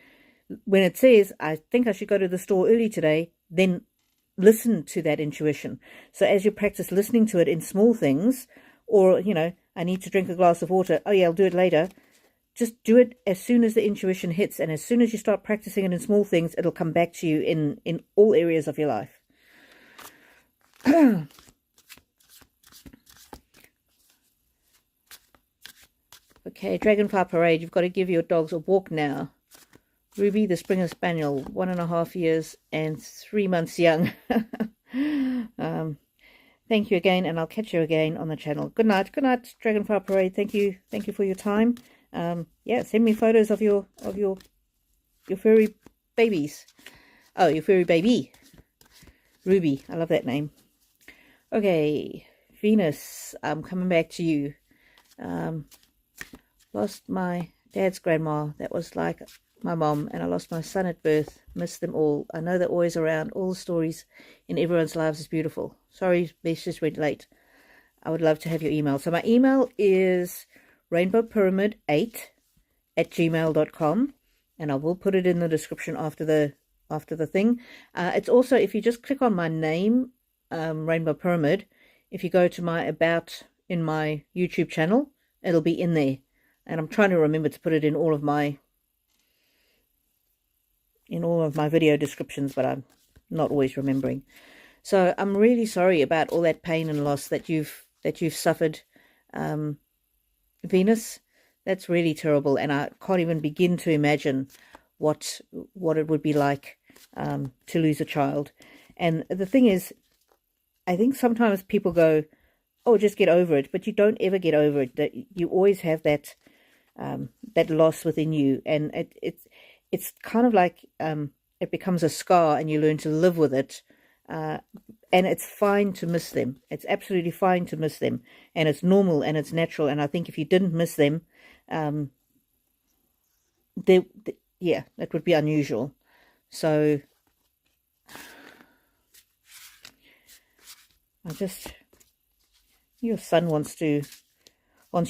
When it says, I think I should go to the store early today, then listen to that intuition. So as you practice listening to it in small things, or, I need to drink a glass of water, oh yeah, I'll do it later. Just do it as soon as the intuition hits, and as soon as you start practicing it in small things, it'll come back to you in all areas of your life. Okay, Dragonfly Parade, you've got to give your dogs a walk now. Ruby, the Springer Spaniel, 1.5 years and 3 months young. Thank you again, and I'll catch you again on the channel. Good night, Dragonfly Parade. Thank you for your time. Yeah, send me photos of your furry babies. Your furry baby, Ruby. I love that name. Okay, Venus, I'm coming back to you. Lost my dad's grandma. That was like my mom. And I lost my son at birth. Miss them all. I know they're always around. All the stories in everyone's lives is beautiful. Sorry, message went late. I would love to have your email. So my email is rainbowpyramid8@gmail.com. And I will put it in the description after the thing. It's also, if you just click on my name, Rainbow Pyramid, if you go to my About in my YouTube channel, it'll be in there. And I'm trying to remember to put it in all of my video descriptions, but I'm not always remembering. So I'm really sorry about all that pain and loss that you've suffered, Venus. That's really terrible, and I can't even begin to imagine what it would be like to lose a child. And the thing is, I think sometimes people go, "Oh, just get over it," but you don't ever get over it. That you always have that loss within you, and it's kind of like it becomes a scar, and you learn to live with it. And it's fine to miss them. It's absolutely fine to miss them, and it's normal and it's natural. And I think if you didn't miss them, yeah, that would be unusual. So your son wants you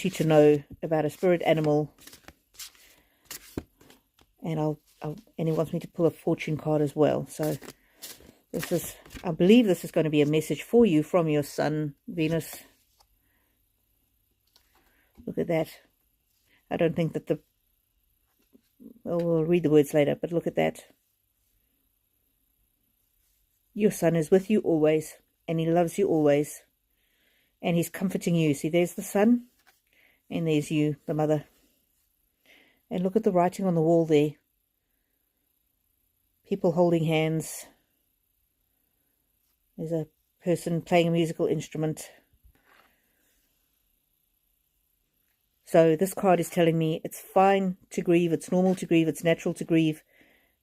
to know about a spirit animal, and and he wants me to pull a fortune card as well. So I believe this is going to be a message for you from your son, Venus. Look at that. I don't think that we'll read the words later, but look at that. Your son is with you always, and he loves you always, and he's comforting you. See, there's the son, and there's you, the mother. And look at the writing on the wall there. People holding hands. There's a person playing a musical instrument. So this card is telling me it's fine to grieve, it's normal to grieve, it's natural to grieve,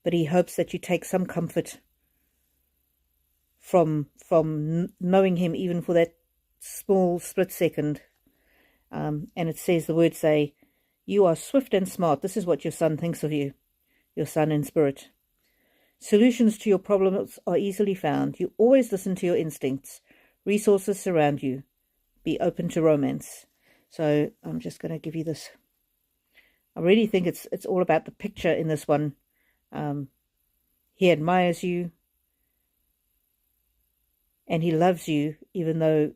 but he hopes that you take some comfort from knowing him, even for that small split second. And it says, the words say, "You are swift and smart." This is what your son thinks of you, your son in spirit. "Solutions to your problems are easily found. You always listen to your instincts. Resources surround you. Be open to romance." So I'm just going to give you this. I really think it's all about the picture in this one. He admires you, and he loves you, even though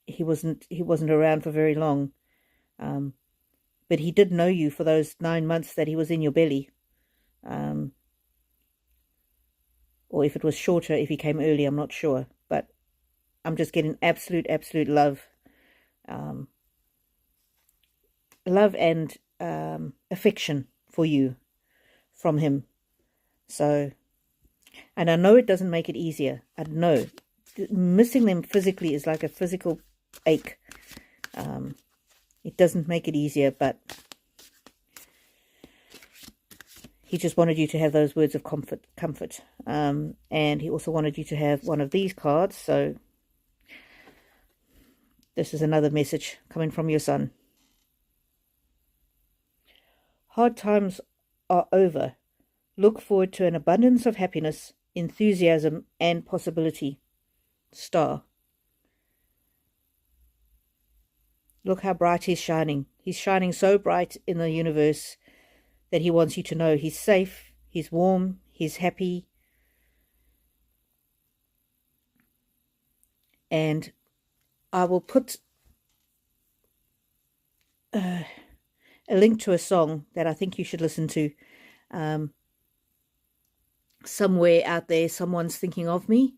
he wasn't around for very long. But he did know you for those 9 months that he was in your belly. Or if it was shorter, if he came early, I'm not sure. But I'm just getting absolute love. Love and affection for you from him. So, and I know it doesn't make it easier. I know missing them physically is like a physical ache. It doesn't make it easier, but he just wanted you to have those words of comfort. And he also wanted you to have one of these cards. So this is another message coming from your son. Hard times are over. Look forward to an abundance of happiness, enthusiasm, and possibility. Star. Look how bright he's shining. He's shining so bright in the universe that he wants you to know he's safe, he's warm, he's happy. And I will put a link to a song that I think you should listen to. Somewhere out there, someone's thinking of me.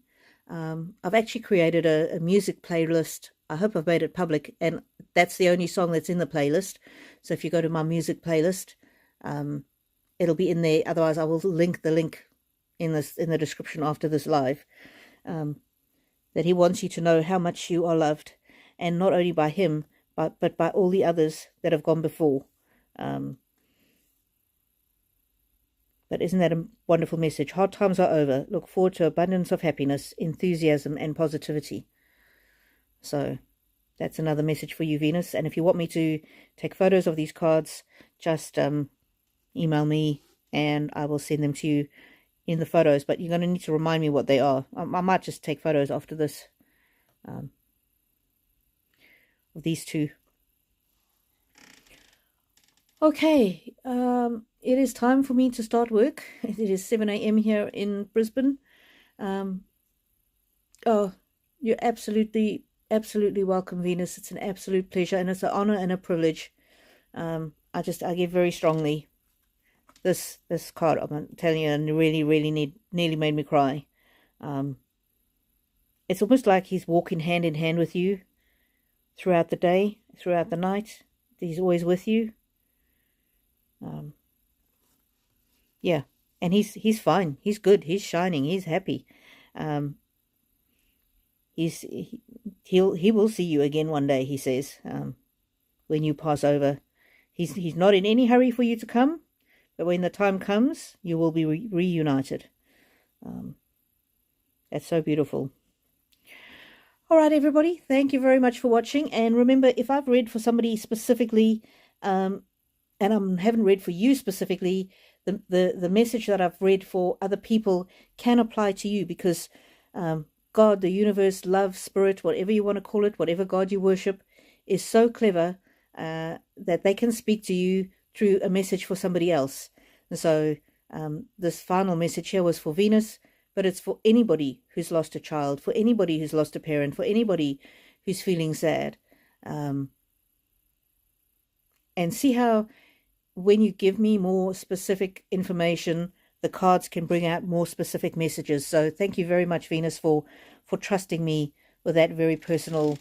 I've actually created a music playlist. I hope I've made it public, and that's the only song that's in the playlist. So if you go to my music playlist, it'll be in there. Otherwise, I will link the link in the description after this live. That he wants you to know how much you are loved, and not only by him, but by all the others that have gone before. But isn't that a wonderful message? Hard times are over. Look forward to abundance of happiness, enthusiasm, and positivity. So that's another message for you, Venus. And if you want me to take photos of these cards, just email me and I will send them to you in the photos. But you're going to need to remind me what they are. I might just take photos after this of these two. Okay, it is time for me to start work. It is 7 a.m. here in Brisbane. Oh, you're absolutely welcome, Venus. It's an absolute pleasure, and it's an honor and a privilege. I give very strongly. This card, I'm telling you, and really nearly made me cry. It's almost like he's walking hand in hand with you throughout the day, throughout the night. He's always with you. Yeah, and he's fine. He's good. He's shining. He's happy. He will see you again one day. He says, when you pass over. He's not in any hurry for you to come, but when the time comes, you will be reunited. That's so beautiful. All right, everybody. Thank you very much for watching. And remember, if I've read for somebody specifically, and I haven't read for you specifically, the message that I've read for other people can apply to you, because God, the universe, love, spirit, whatever you want to call it, whatever God you worship, is so clever that they can speak to you through a message for somebody else. And so this final message here was for Venus, but it's for anybody who's lost a child, for anybody who's lost a parent, for anybody who's feeling sad. And see how when you give me more specific information, the cards can bring out more specific messages. So thank you very much, Venus, for trusting me with that very personal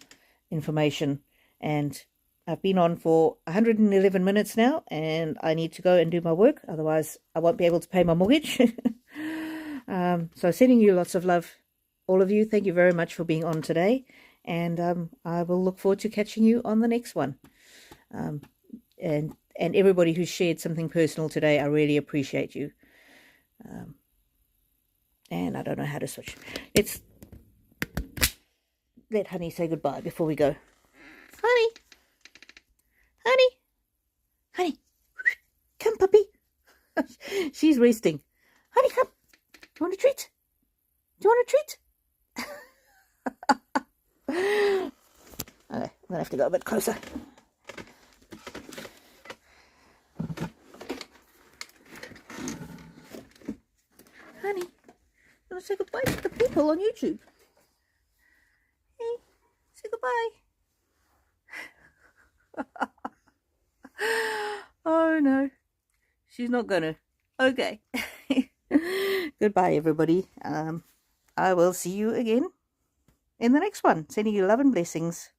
information. And I've been on for 111 minutes now, and I need to go and do my work. Otherwise, I won't be able to pay my mortgage. So sending you lots of love, all of you. Thank you very much for being on today. And I will look forward to catching you on the next one. And everybody who shared something personal today, I really appreciate you. And I don't know how to switch. Let's let Honey say goodbye before we go. Honey, Honey, Honey, come, puppy. She's resting. Honey, come. Do you want a treat? Do you want a treat? Okay, I'm gonna have to go a bit closer. Honey, you want to say goodbye to the people on YouTube? Hey, say goodbye. Oh no, she's not gonna. Okay. Goodbye, everybody. I will see you again in the next one. Sending you love and blessings.